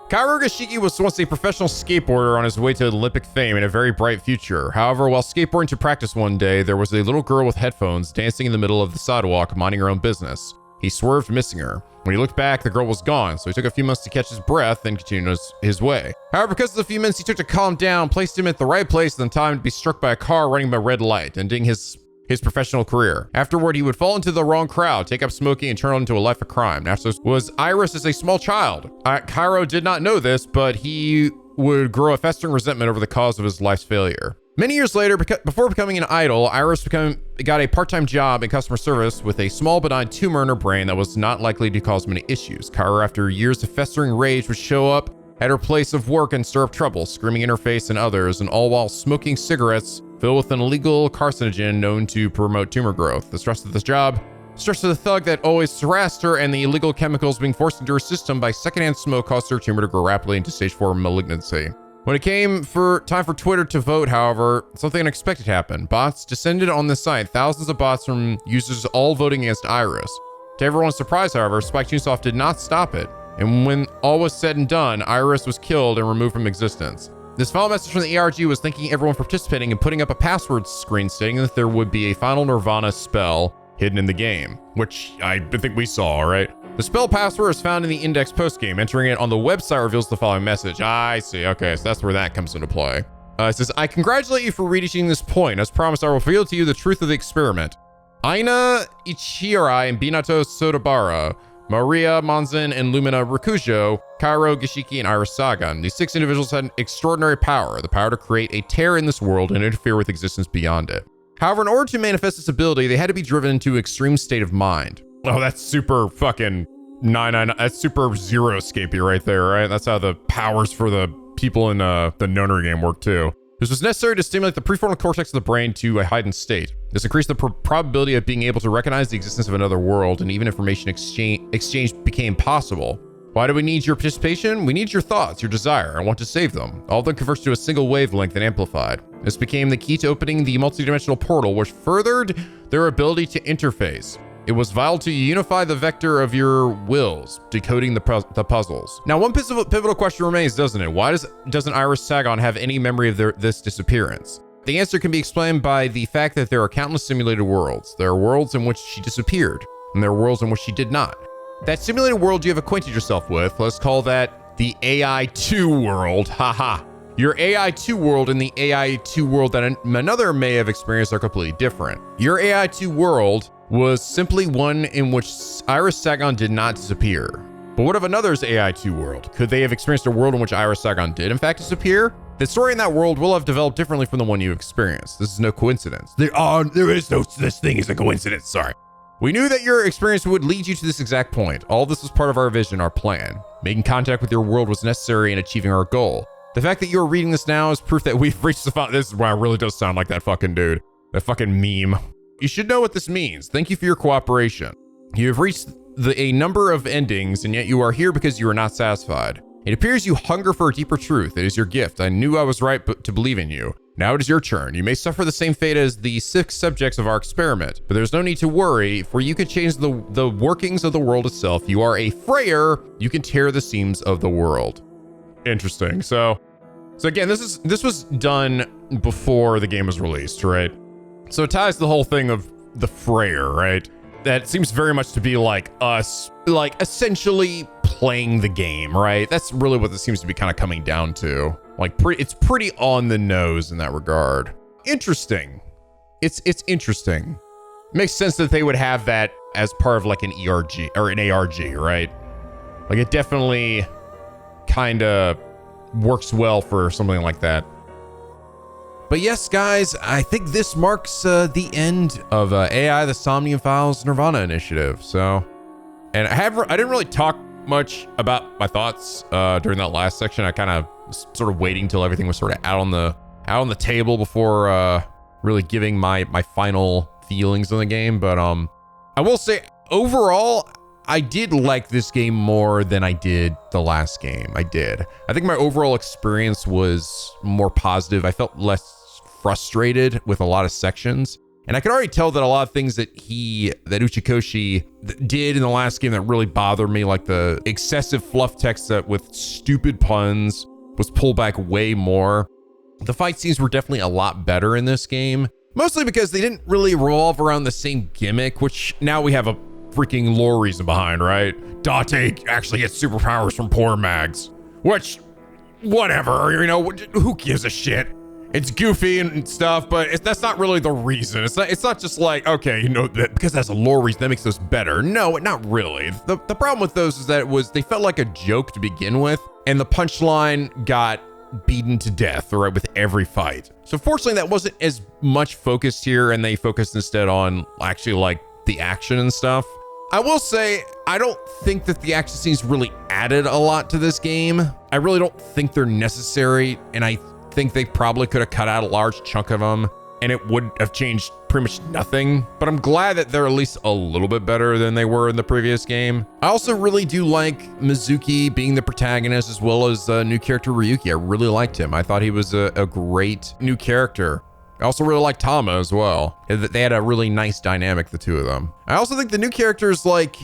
Kairo Gashiki was once a professional skateboarder on his way to Olympic fame and a very bright future. However, while skateboarding to practice one day, there was a little girl with headphones dancing in the middle of the sidewalk, minding her own business. He swerved, missing her. When he looked back, the girl was gone, so he took a few months to catch his breath and continue his way. However, because of the few minutes he took to calm down, placed him at the right place in time to be struck by a car running by red light, ending his professional career. Afterward, he would fall into the wrong crowd, take up smoking, and turn on into a life of crime. After was Iris as a small child. Kairo did not know this, but he would grow a festering resentment over the cause of his life's failure. Many years later, before becoming an idol, Iris got a part-time job in customer service with a small benign tumor in her brain that was not likely to cause many issues. Kairo, after years of festering rage, would show up at her place of work and stir up trouble, screaming in her face and others, and all while smoking cigarettes filled with an illegal carcinogen known to promote tumor growth. The stress of this job, stress of the thug that always harassed her, and the illegal chemicals being forced into her system by secondhand smoke caused her tumor to grow rapidly into stage 4 malignancy. When it came time for Twitter to vote, however, something unexpected happened. Bots descended on the site, thousands of bots from users all voting against Iris. To everyone's surprise, however, Spike Chunsoft did not stop it, and when all was said and done, Iris was killed and removed from existence. This final message from the ARG was thanking everyone for participating and putting up a password screen stating that there would be a final Nirvana spell hidden in the game, which I think we saw, right? The spell password is found in the index postgame. Entering it on the website reveals the following message. I see. Okay, so that's where that comes into play. It says, I congratulate you for reaching this point. As promised, I will reveal to you the truth of the experiment. Aina Ichirai and Binato Sodabara, Maria Monzen and Lumina Rikujo, Kairo Gashiki and Iris Sagan. These 6 individuals had extraordinary power, the power to create a tear in this world and interfere with existence beyond it. However, in order to manifest this ability, they had to be driven into an extreme state of mind. Oh, that's super fucking 999. That's super zero escapey right there, right? That's how the powers for the people in the Nonary game work too. This was necessary to stimulate the prefrontal cortex of the brain to a heightened state. This increased the probability of being able to recognize the existence of another world, and even information exchange became possible. Why do we need your participation? We need your thoughts, your desire. I want to save them. All of them converged to a single wavelength and amplified. This became the key to opening the multidimensional portal, which furthered their ability to interface. It was vital to unify the vector of your wills, decoding the puzzles. Now, one pivotal question remains, doesn't it? Why doesn't Iris Sagan have any memory of this disappearance? The answer can be explained by the fact that there are countless simulated worlds. There are worlds in which she disappeared, and there are worlds in which she did not. That simulated world you have acquainted yourself with, let's call that the AI2 world. Haha. Your AI2 world and the AI2 world that another may have experienced are completely different. Your AI2 world was simply one in which Iris Sagan did not disappear. But what of another's AI2 world? Could they have experienced a world in which Iris Sagan did in fact disappear? The story in that world will have developed differently from the one you experienced. This is no coincidence. There is no such thing as a coincidence, sorry. We knew that your experience would lead you to this exact point. All this was part of our vision, our plan. Making contact with your world was necessary in achieving our goal. The fact that you're reading this now is proof that we've reached the final. This is why it really does sound like that fucking dude. That fucking meme. You should know what this means. Thank you for your cooperation. You have reached a number of endings, and yet you are here because you are not satisfied. It appears you hunger for a deeper truth. It is your gift. I knew I was right to believe in you. Now it is your turn. You may suffer the same fate as the 6 subjects of our experiment, but there's no need to worry, for you can change the workings of the world itself. You are a frayer. You can tear the seams of the world. Interesting. So So again, this was done before the game was released, right? So it ties the whole thing of the Freyr, right? That seems very much to be like us, like essentially playing the game, right? That's really what this seems to be kind of coming down to. Like it's pretty on the nose in that regard. Interesting. It's interesting. Makes sense that they would have that as part of like an ERG or an ARG, right? Like it definitely kind of works well for something like that. But yes, guys, I think this marks the end of AI, the Somnium Files Nirvana Initiative. So, and I didn't really talk much about my thoughts during that last section. I kind of sort of waiting till everything was sort of out on the table before really giving my final feelings on the game. But I will say overall, I did like this game more than I did the last game. I did. I think my overall experience was more positive. I felt less frustrated with a lot of sections. And I could already tell that a lot of things that Uchikoshi did in the last game that really bothered me, like the excessive fluff text that with stupid puns was pulled back way more. The fight scenes were definitely a lot better in this game, mostly because they didn't really revolve around the same gimmick, which now we have a freaking lore reason behind, right? Date actually gets superpowers from poor mags, which, whatever, you know, who gives a shit? It's goofy and stuff, but that's not really the reason. It's not just like, okay, you know, that because that's a lore reason that makes those better. No, not really. The problem with those is that they felt like a joke to begin with, and the punchline got beaten to death, right, with every fight. So fortunately, that wasn't as much focused here, and they focused instead on actually like the action and stuff. I will say, I don't think that the action scenes really added a lot to this game. I really don't think they're necessary, and I think they probably could have cut out a large chunk of them and it would have changed pretty much nothing. But I'm glad that they're at least a little bit better than they were in the previous game. I also really do like Mizuki being the protagonist, as well as new character Ryuki. I really liked him. I thought he was a great new character. I also really like Tama as well. They had a really nice dynamic, the two of them. I also think the new characters like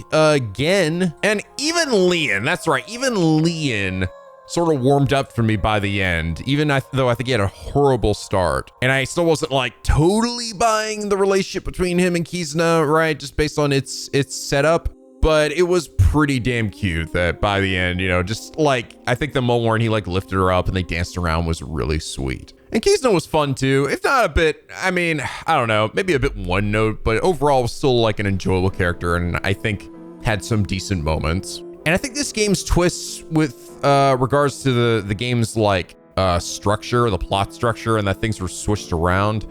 Gen and even Leon, that's right, even Leon sort of warmed up for me by the end, even though I think he had a horrible start. And I still wasn't like totally buying the relationship between him and Kizuna, right? Just based on its setup. But it was pretty damn cute that by the end, you know, just like, I think the moment when he like lifted her up and they danced around was really sweet. And Kizuna was fun too, if not a bit, I mean, I don't know, maybe a bit one note, but overall was still like an enjoyable character, and I think had some decent moments. And I think this game's twists with regards to the game's like structure, the plot structure, and that things were switched around.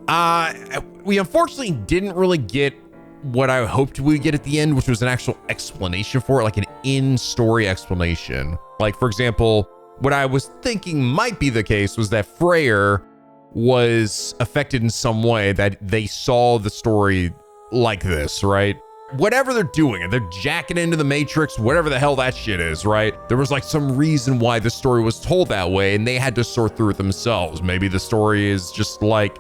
We unfortunately didn't really get what I hoped we would get at the end, which was an actual explanation for it, like an in-story explanation. Like, for example, what I was thinking might be the case was that Freyr was affected in some way, that they saw the story like this, right? Whatever they're doing, they're jacking into the Matrix, whatever the hell that shit is, right? There was like some reason why the story was told that way, and they had to sort through it themselves. Maybe the story is just like,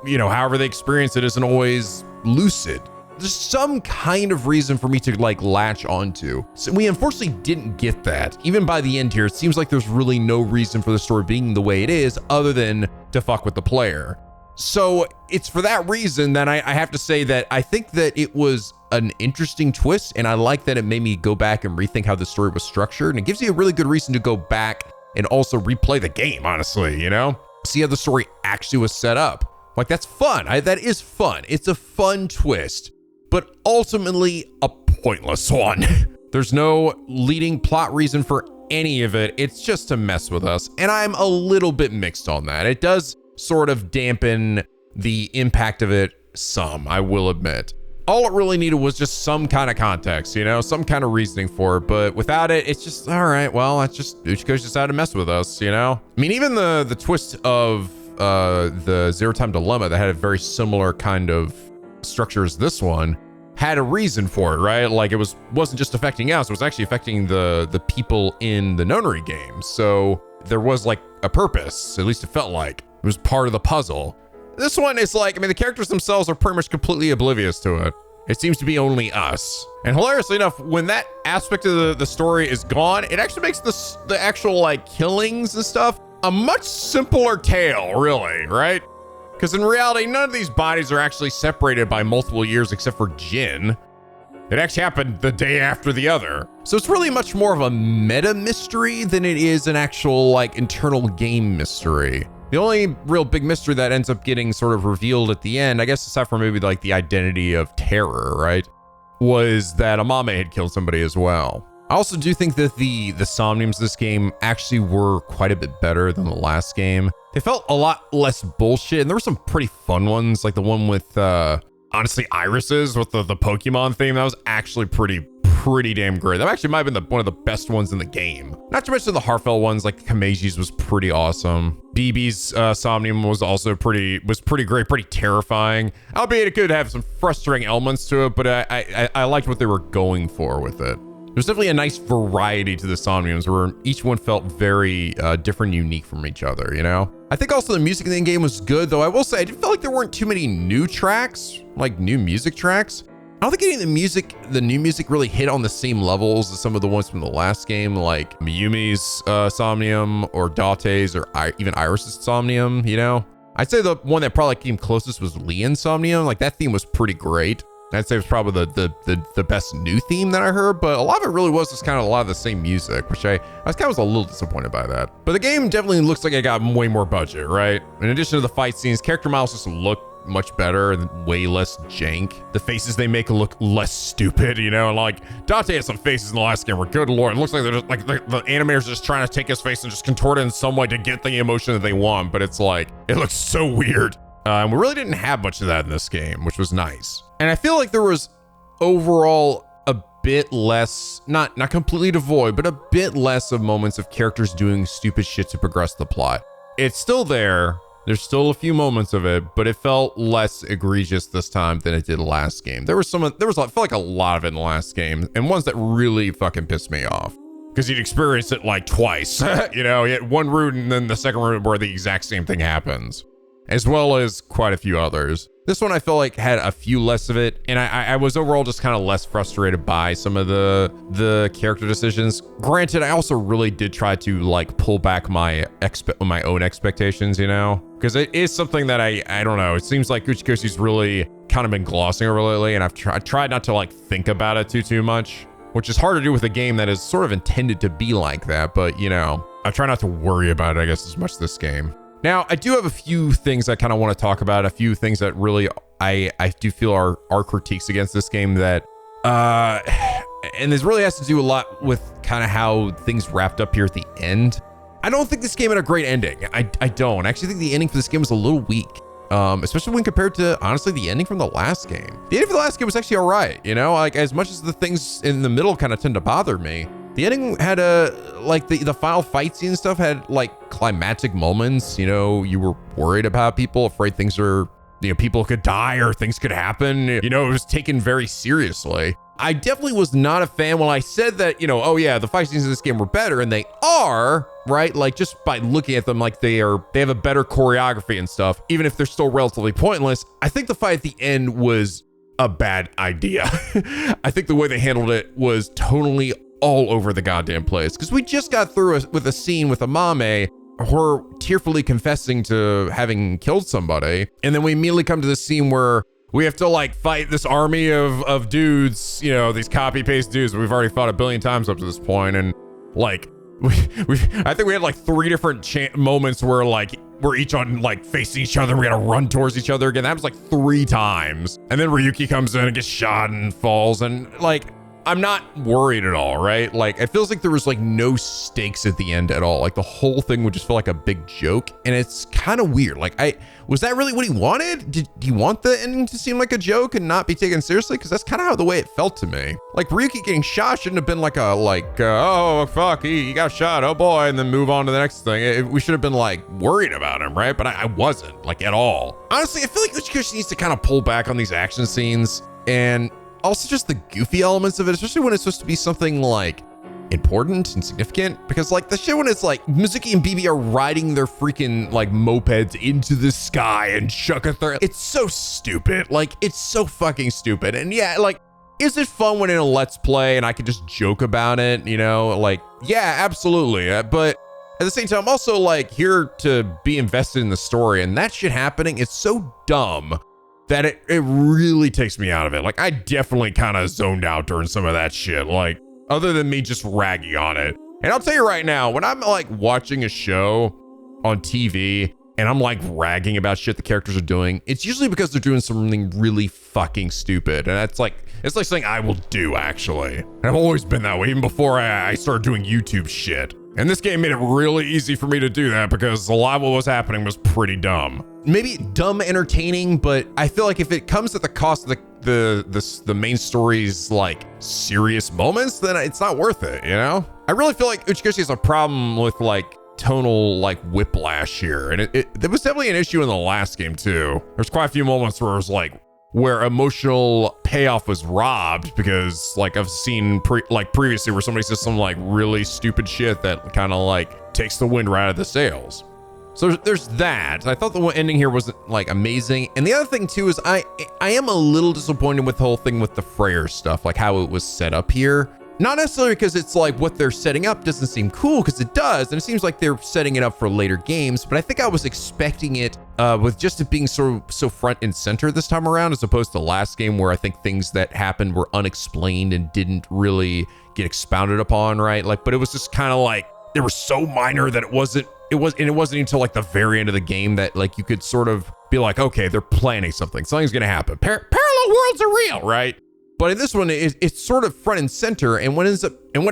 you know, however they experience it isn't always lucid. There's some kind of reason for me to like latch onto. So we unfortunately didn't get that. Even by the end here, it seems like there's really no reason for the story being the way it is other than to fuck with the player. So it's for that reason that I have to say that I think that it was an interesting twist, and I like that it made me go back and rethink how the story was structured, and it gives you a really good reason to go back and also replay the game, honestly, you know? See how the story actually was set up. Like, that's fun. That is fun. It's a fun twist, but ultimately a pointless one. There's no leading plot reason for any of it. It's just to mess with us, and I'm a little bit mixed on that. It does sort of dampen the impact of it some, I will admit. All it really needed was just some kind of context, you know, some kind of reasoning for it. But without it, it's just, all right, well, that's just, Uchikoshi decided to mess with us, you know? I mean, even the twist of the Zero Time Dilemma that had a very similar kind of structure as this one had a reason for it, right? Like, it wasn't just affecting us, it was actually affecting the people in the Nonary game. So there was like a purpose, at least it felt like. It was part of the puzzle. This one is like, I mean, the characters themselves are pretty much completely oblivious to it. It seems to be only us. And hilariously enough, when that aspect of the story is gone, it actually makes the actual like killings and stuff a much simpler tale, really, right? Because in reality, none of these bodies are actually separated by multiple years except for Jin. It actually happened the day after the other. So it's really much more of a meta mystery than it is an actual like internal game mystery. The only real big mystery that ends up getting sort of revealed at the end, I guess aside from maybe like the identity of Terror, right, was that Amame had killed somebody as well. I also do think that the Somniums of this game actually were quite a bit better than the last game. They felt a lot less bullshit, and there were some pretty fun ones, like the one with, honestly, irises with the Pokemon theme. That was actually pretty damn great. That actually might have been one of the best ones in the game. Not to mention the heartfelt ones, like Kameji's was pretty awesome. BB's Somnium was also pretty great, pretty terrifying. Albeit it could have some frustrating elements to it, but I liked what they were going for with it. There's definitely a nice variety to the Somniums where each one felt very different and unique from each other, you know? I think also the music in the game was good, though I will say I did feel like there weren't too many new tracks, like new music tracks. I don't think any of the new music really hit on the same levels as some of the ones from the last game, like Miyumi's Somnium or Date's or even Iris's Somnium, you know? I'd say the one that probably came closest was Leon's Somnium. Like that theme was pretty great. I'd say it was probably the best new theme that I heard, but a lot of it really was just kind of a lot of the same music, which I was kind of a little disappointed by that. But the game definitely looks like it got way more budget, right? In addition to the fight scenes, character models just look much better and way less jank. The faces they make look less stupid, you know? Like Date had some faces in the last game where, good lord, it looks like they're just like the animators are just trying to take his face and just contort it in some way to get the emotion that they want, but it's like, it looks so weird. And we really didn't have much of that in this game, which was nice. And I feel like there was overall a bit less, not completely devoid, but a bit less of moments of characters doing stupid shit to progress the plot. It's still there. There's still a few moments of it, but it felt less egregious this time than it did last game. I felt like a lot of it in the last game, and ones that really fucking pissed me off. Because you'd experience it like twice. You know, you had one route and then the second route where the exact same thing happens. As well as quite a few others. This one I felt like had a few less of it, and I was overall just kind of less frustrated by some of the character decisions. Granted, I also really did try to like pull back my own expectations, you know? Because it is something that I don't know, it seems like Uchikoshi's really kind of been glossing over lately, and I've tried not to like think about it too much, which is hard to do with a game that is sort of intended to be like that, but you know, I try not to worry about it, I guess, as much this game. Now, I do have a few things I kind of want to talk about, a few things that really I do feel are critiques against this game that, and this really has to do a lot with kind of how things wrapped up here at the end. I don't think this game had a great ending. I don't. I actually think the ending for this game was a little weak, especially when compared to, honestly, the ending from the last game. The ending for the last game was actually all right, you know? Like, as much as the things in the middle kind of tend to bother me, the ending had the final fight scene stuff had like climactic moments, you know, you were worried about people, afraid things are, you know, people could die or things could happen. You know, it was taken very seriously. I definitely was not a fan when I said that, you know, oh yeah, the fight scenes in this game were better, and they are, right? Like just by looking at them, like they have a better choreography and stuff, even if they're still relatively pointless. I think the fight at the end was a bad idea. I think the way they handled it was totally all over the goddamn place, because we just got through with a scene with Amame, her tearfully confessing to having killed somebody, and then we immediately come to this scene where we have to like fight this army of dudes, you know, these copy paste dudes that we've already fought a billion times up to this point, and like I think we had like 3 different moments where like we're each on like facing each other, we gotta run towards each other again. That was like 3 times, and then Ryuki comes in and gets shot and falls, and like I'm not worried at all, right? Like, it feels like there was like no stakes at the end at all. Like the whole thing would just feel like a big joke, and it's kind of weird. Like, was that really what he wanted? Did he want the ending to seem like a joke and not be taken seriously? Because that's kind of how the way it felt to me. Like Ryuki getting shot shouldn't have been like oh fuck, he got shot, oh boy, and then move on to the next thing. We should have been like worried about him, right? But I wasn't, like, at all. Honestly, I feel like Uchikoshi needs to kind of pull back on these action scenes, and also just the goofy elements of it, especially when it's supposed to be something like important and significant, because like the shit when it's like Mizuki and BB are riding their freaking like mopeds into the sky and Shukather, it's so stupid. Like, it's so fucking stupid. And yeah, like, is it fun when in a Let's Play and I can just joke about it, you know? Like, yeah, absolutely. But At the same time, I'm also like here to be invested in the story, and that shit happening is so dumb that it really takes me out of it. Like, I definitely kind of zoned out during some of that shit, like, other than me just ragging on it. And I'll tell you right now, when I'm like watching a show on TV and I'm like ragging about shit the characters are doing, it's usually because they're doing something really fucking stupid. And that's like, it's like something I will do, actually. And I've always been that way, even before I started doing YouTube shit. And this game made it really easy for me to do that because a lot of what was happening was pretty dumb. Maybe dumb entertaining, but I feel like if it comes at the cost of the main story's like serious moments, then it's not worth it, you know? I really feel like Uchikoshi has a problem with like tonal like whiplash here. And it was definitely an issue in the last game too. There's quite a few moments where it was like, where emotional payoff was robbed because like I've seen previously where somebody says some like really stupid shit that kind of like takes the wind right out of the sails. So there's that. I thought the ending here wasn't like amazing. And the other thing too is I am a little disappointed with the whole thing with the Freyr stuff, like how it was set up here. Not necessarily because it's like what they're setting up doesn't seem cool, because it does, and it seems like they're setting it up for later games, but I think I was expecting it with just it being so front and center this time around, as opposed to last game where I think things that happened were unexplained and didn't really get expounded upon, right? Like, but it was just kind of like, they were so minor that it wasn't until like the very end of the game that like you could sort of be like, okay, they're planning something's gonna happen. Parallel worlds are real, right? But in this one, it's sort of front and center, and what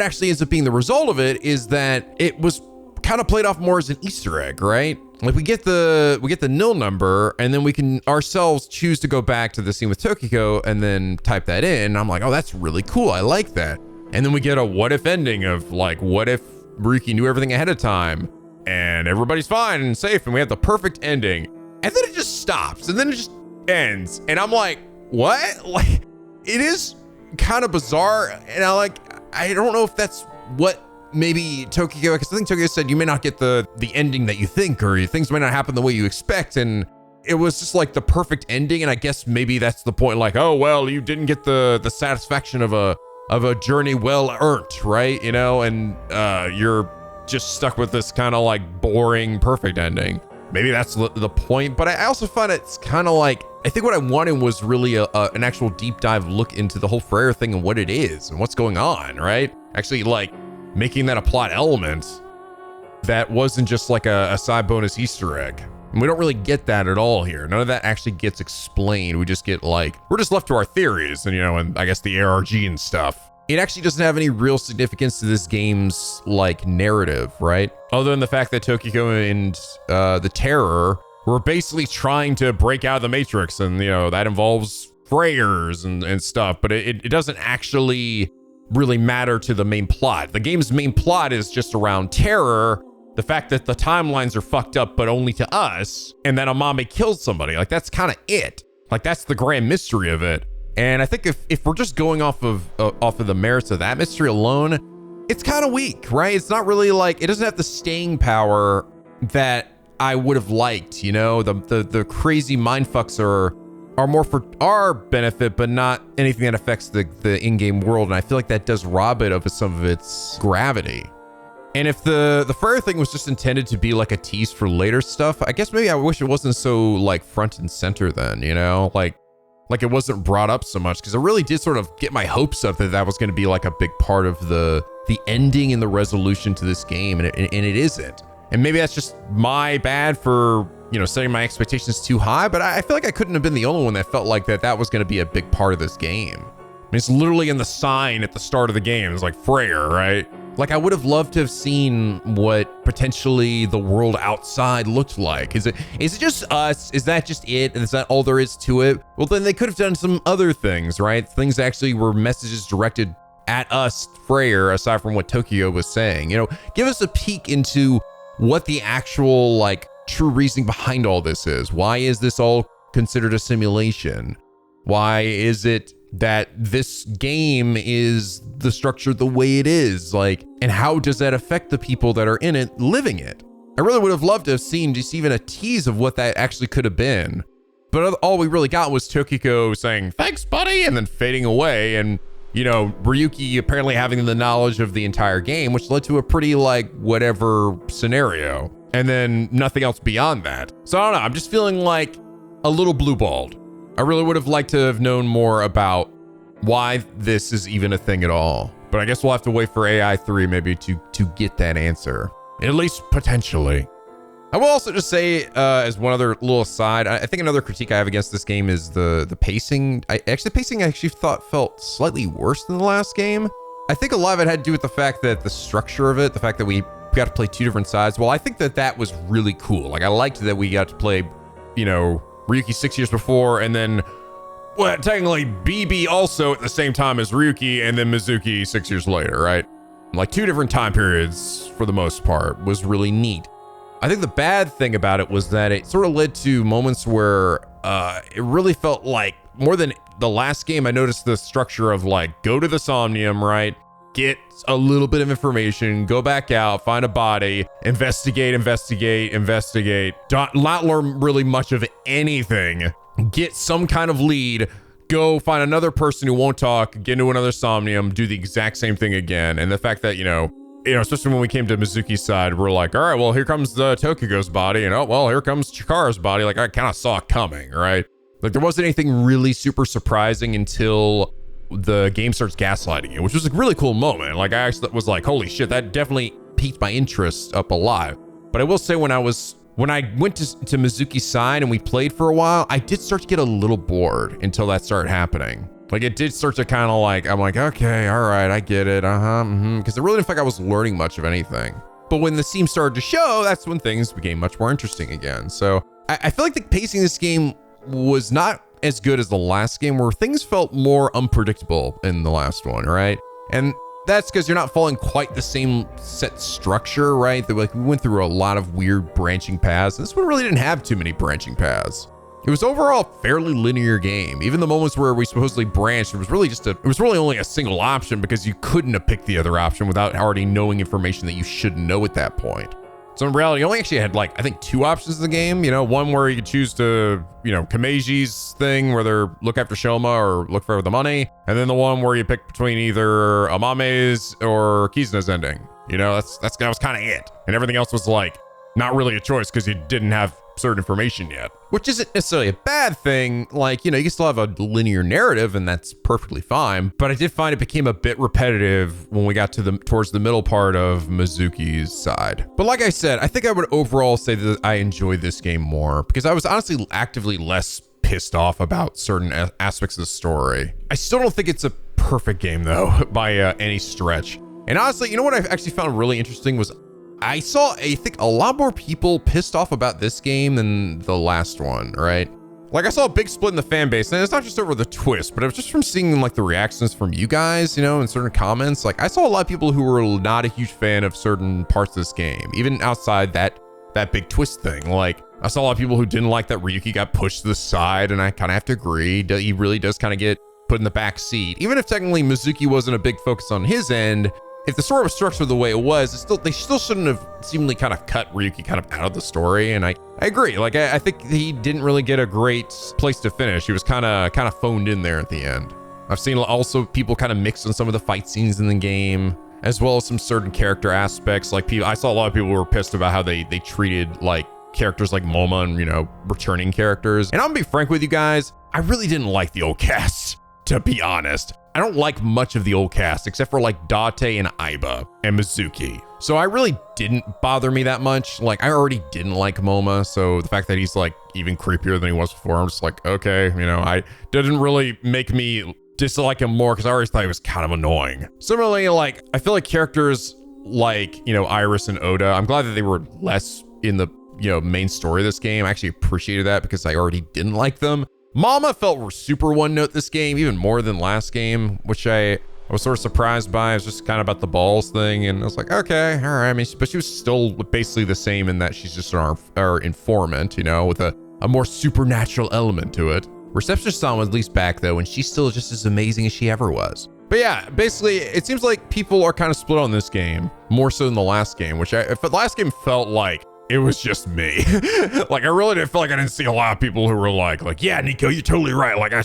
actually ends up being the result of it is that it was kind of played off more as an Easter egg, right? Like we get the nil number, and then we can ourselves choose to go back to the scene with Tokiko and then type that in. And I'm like, oh, that's really cool. I like that. And then we get a what if ending of like, what if Ryuki knew everything ahead of time and everybody's fine and safe, and we have the perfect ending. And then it just stops, and then it just ends, and I'm like, what? Like. It is kind of bizarre, and I don't know if that's what maybe Tokiko, because I think Tokiko said you may not get the ending that you think, or things may not happen the way you expect, and it was just like the perfect ending, and I guess maybe that's the point, like, oh well, you didn't get the satisfaction of a journey well earned, right? You know, and you're just stuck with this kind of like boring perfect ending. Maybe that's the point, but I also find it's kind of like, I think what I wanted was really an actual deep dive look into the whole Freyr thing and what it is and what's going on, right? Actually, like making that a plot element that wasn't just like a side bonus Easter egg. And we don't really get that at all here. None of that actually gets explained. We just get like, we're just left to our theories and, you know, and I guess the ARG and stuff. It actually doesn't have any real significance to this game's like narrative, right? Other than the fact that Tokiko and the Terror were basically trying to break out of the Matrix, and you know that involves Freyrs and stuff, but it doesn't actually really matter to the main plot. The game's main plot is just around Terror, the fact that the timelines are fucked up, but only to us, and that Amame killed somebody. Like that's kind of it. Like that's the grand mystery of it. And I think if we're just going off of the merits of that mystery alone, it's kind of weak, right? It's not really like, it doesn't have the staying power that I would have liked, you know? The crazy mindfucks are more for our benefit, but not anything that affects the in-game world. And I feel like that does rob it of some of its gravity. And if the Freyr thing was just intended to be like a tease for later stuff, I guess maybe I wish it wasn't so like front and center then, you know? Like it wasn't brought up so much, because it really did sort of get my hopes up that was going to be like a big part of the ending and the resolution to this game, and it isn't. And maybe that's just my bad for, you know, setting my expectations too high, but I feel like I couldn't have been the only one that felt like that was going to be a big part of this game. I mean, it's literally in the sign at the start of the game. It's like Freyr, right? Like I would have loved to have seen what potentially the world outside looked like. Is it just us? Is that just it? Is that all there is to it? Well, then they could have done some other things, right? Things that actually were messages directed at us, Freyr, aside from what Tokyo was saying. You know, give us a peek into what the actual like true reasoning behind all this is. Why is this all considered a simulation? Why is it that this game is the structure the way it is? Like, and how does that affect the people that are in it living it? I really would have loved to have seen just even a tease of what that actually could have been. But all we really got was Tokiko saying, thanks, buddy, and then fading away. And Ryuki apparently having the knowledge of the entire game, which led to a pretty like whatever scenario. And then nothing else beyond that. So I don't know, I'm just feeling like a little blue-balled. I really would have liked to have known more about why this is even a thing at all. But I guess we'll have to wait for AI 3 maybe to get that answer. At least potentially. I will also just say, as one other little aside, I think another critique I have against this game is the pacing. The pacing I actually thought felt slightly worse than the last game. I think a lot of it had to do with the fact that the structure of it, the fact that we got to play two different sides. Well, I think that was really cool. Like, I liked that we got to play, Ryuki 6 years before, and then, well, technically BB also at the same time as Ryuki, and then Mizuki 6 years later, right? Like, two different time periods for the most part was really neat. I think the bad thing about it was that it sort of led to moments where it really felt like, more than the last game, I noticed the structure of like, go to the Somnium, right? Get a little bit of information, go back out, find a body, investigate, not learn really much of anything, get some kind of lead, go find another person who won't talk, get into another Somnium, do the exact same thing again. And the fact that, especially when we came to Mizuki's side, we're like, all right, well, here comes the Tokuga's body, and oh, well, here comes Chikara's body. Like, I kind of saw it coming, right? Like, there wasn't anything really super surprising until the game starts gaslighting you, which was a really cool moment. Like, I actually was like, holy shit, that definitely piqued my interest up alive. But I will say, when I went to Mizuki's side and we played for a while, I did start to get a little bored until that started happening. Like, it did start to kind of like, I'm like, okay, all right, I get it, because it really didn't feel like I was learning much of anything. But when the seam started to show, that's when things became much more interesting again. So I feel like the pacing of this game was not as good as the last game, where things felt more unpredictable in the last one, right? And that's because you're not following quite the same set structure, right? That, like, we went through a lot of weird branching paths. This one really didn't have too many branching paths. It was overall a fairly linear game. Even the moments where we supposedly branched, it was really only a single option, because you couldn't have picked the other option without already knowing information that you should know at that point. So in reality, you only actually had, like, I think 2 options in the game. One where you could choose to, Kameji's thing, where they're look after Shoma or look for the money. And then the one where you pick between either Amame's or Kizuna's ending. That was kind of it. And everything else was, like, not really a choice because you didn't have certain information yet, which isn't necessarily a bad thing. Like, you can still have a linear narrative, and that's perfectly fine. But I did find it became a bit repetitive when we got towards the middle part of Mizuki's side. But like I said, I think I would overall say that I enjoyed this game more, because I was honestly actively less pissed off about certain aspects of the story. I still don't think it's a perfect game though, by any stretch. And honestly, what I actually found really interesting was I saw, I think, a lot more people pissed off about this game than the last one, right? Like, I saw a big split in the fan base, and it's not just over the twist, but it was just from seeing, like, the reactions from you guys, in certain comments. Like, I saw a lot of people who were not a huge fan of certain parts of this game, even outside that big twist thing. Like, I saw a lot of people who didn't like that Ryuki got pushed to the side, and I kind of have to agree. He really does kind of get put in the back seat. Even if technically Mizuki wasn't a big focus on his end, if the story was structured the way it was, they still shouldn't have seemingly kind of cut Ryuki kind of out of the story. And I agree. Like, I think he didn't really get a great place to finish. He was kind of phoned in there at the end. I've seen also people kind of mix on some of the fight scenes in the game, as well as some certain character aspects. Like, I saw a lot of people who were pissed about how they treated, like, characters like Moma and, returning characters. And I'm gonna be frank with you guys, I really didn't like the old cast, to be honest. I don't like much of the old cast, except for like Date and Aiba and Mizuki. So I really didn't bother me that much. Like, I already didn't like Moma, so the fact that he's like even creepier than he was before, I'm just like, okay, I didn't really make me dislike him more, because I always thought he was kind of annoying. Similarly, like, I feel like characters like, Iris and Oda, I'm glad that they were less in the, main story of this game. I actually appreciated that, because I already didn't like them. Mama felt super one note this game, even more than last game, which I was sort of surprised by. It was just kind of about the balls thing, and I was like, okay, all right. I mean, but she was still basically the same in that she's just our informant, with a more supernatural element to it. Receptionist-san was at least back though, and she's still just as amazing as she ever was. But yeah, basically, it seems like people are kind of split on this game, more so than the last game, which if the last game felt like it was just me. Like, I really didn't feel like I didn't see a lot of people who were like, yeah, Nico, you're totally right. Like, I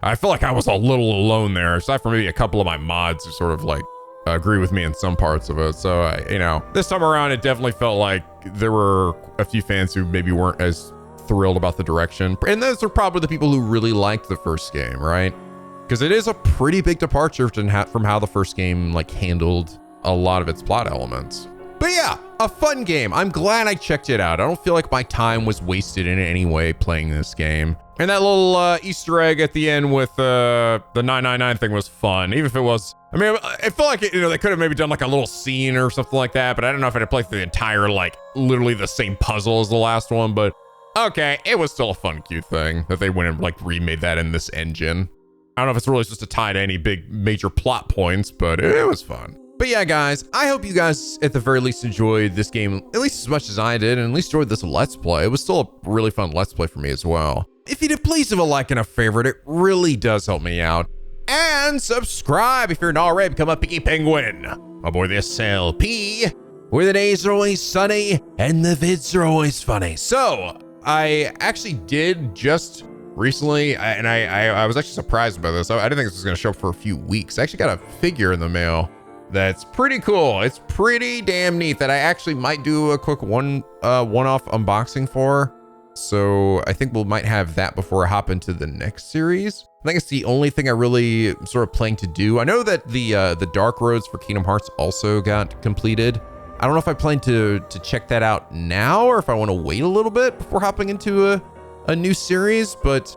I feel like I was a little alone there, aside from maybe a couple of my mods who sort of like agree with me in some parts of it. So, you know, this time around, it definitely felt like there were a few fans who maybe weren't as thrilled about the direction. And those are probably the people who really liked the first game, right? Because it is a pretty big departure from how the first game like handled a lot of its plot elements. But yeah, a fun game. I'm glad I checked it out. I don't feel like my time was wasted in any way playing this game. And that little Easter egg at the end with the 999 thing was fun, even if it was, I mean, it felt like, you know, they could have maybe done like a little scene or something like that, but I don't know if I'd play through the entire, like, literally the same puzzle as the last one, but okay, it was still a fun, cute thing that they went and like remade that in this engine. I don't know if it's really supposed to tie to any big major plot points, but it was fun. But yeah, guys, I hope you guys at the very least enjoyed this game at least as much as I did, and at least enjoyed this Let's Play. It was still a really fun Let's Play for me as well. If you did, please leave a like and a favorite. It really does help me out. And subscribe if you're not already. Become a Picky Penguin aboard the SLP, where the days are always sunny and the vids are always funny. So I actually did just recently, and I was actually surprised by this. I didn't think this was going to show up for a few weeks. I actually got a figure in the mail that's pretty cool. It's pretty damn neat that I actually might do a quick one-off unboxing for. So I think we might have that before I hop into the next series. I think it's the only thing I really sort of planning to do. I know that the Dark Roads for Kingdom Hearts also got completed. I don't know if I plan to check that out now or if I want to wait a little bit before hopping into a new series, but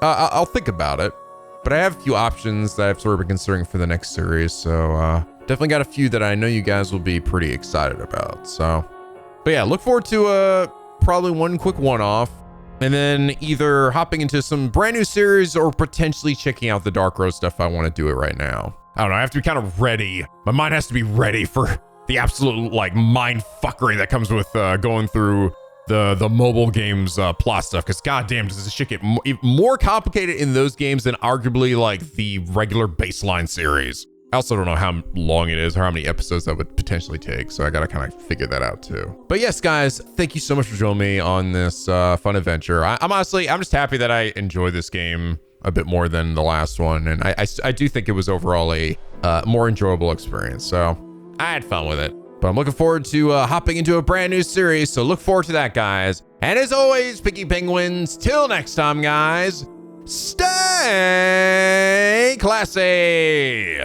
I'll think about it. But I have a few options that I've sort of been considering for the next series, so definitely got a few that I know you guys will be pretty excited about. So, but yeah, look forward to probably one quick one-off, and then either hopping into some brand new series or potentially checking out the Dark Road stuff. I want to do it right now. I don't know. I have to be kind of ready. My mind has to be ready for the absolute like mind fuckery that comes with going through the mobile games plot stuff, because goddamn does this shit get more complicated in those games than arguably like the regular baseline series. I also don't know how long it is or how many episodes that would potentially take, so I gotta kind of figure that out too. But yes, guys, thank you so much for joining me on this fun adventure. I'm just happy that I enjoyed this game a bit more than the last one, and I do think it was overall a more enjoyable experience, so I had fun with it. But I'm looking forward to hopping into a brand new series, so look forward to that, guys. And as always, Picky Penguins, till next time, guys, stay classy!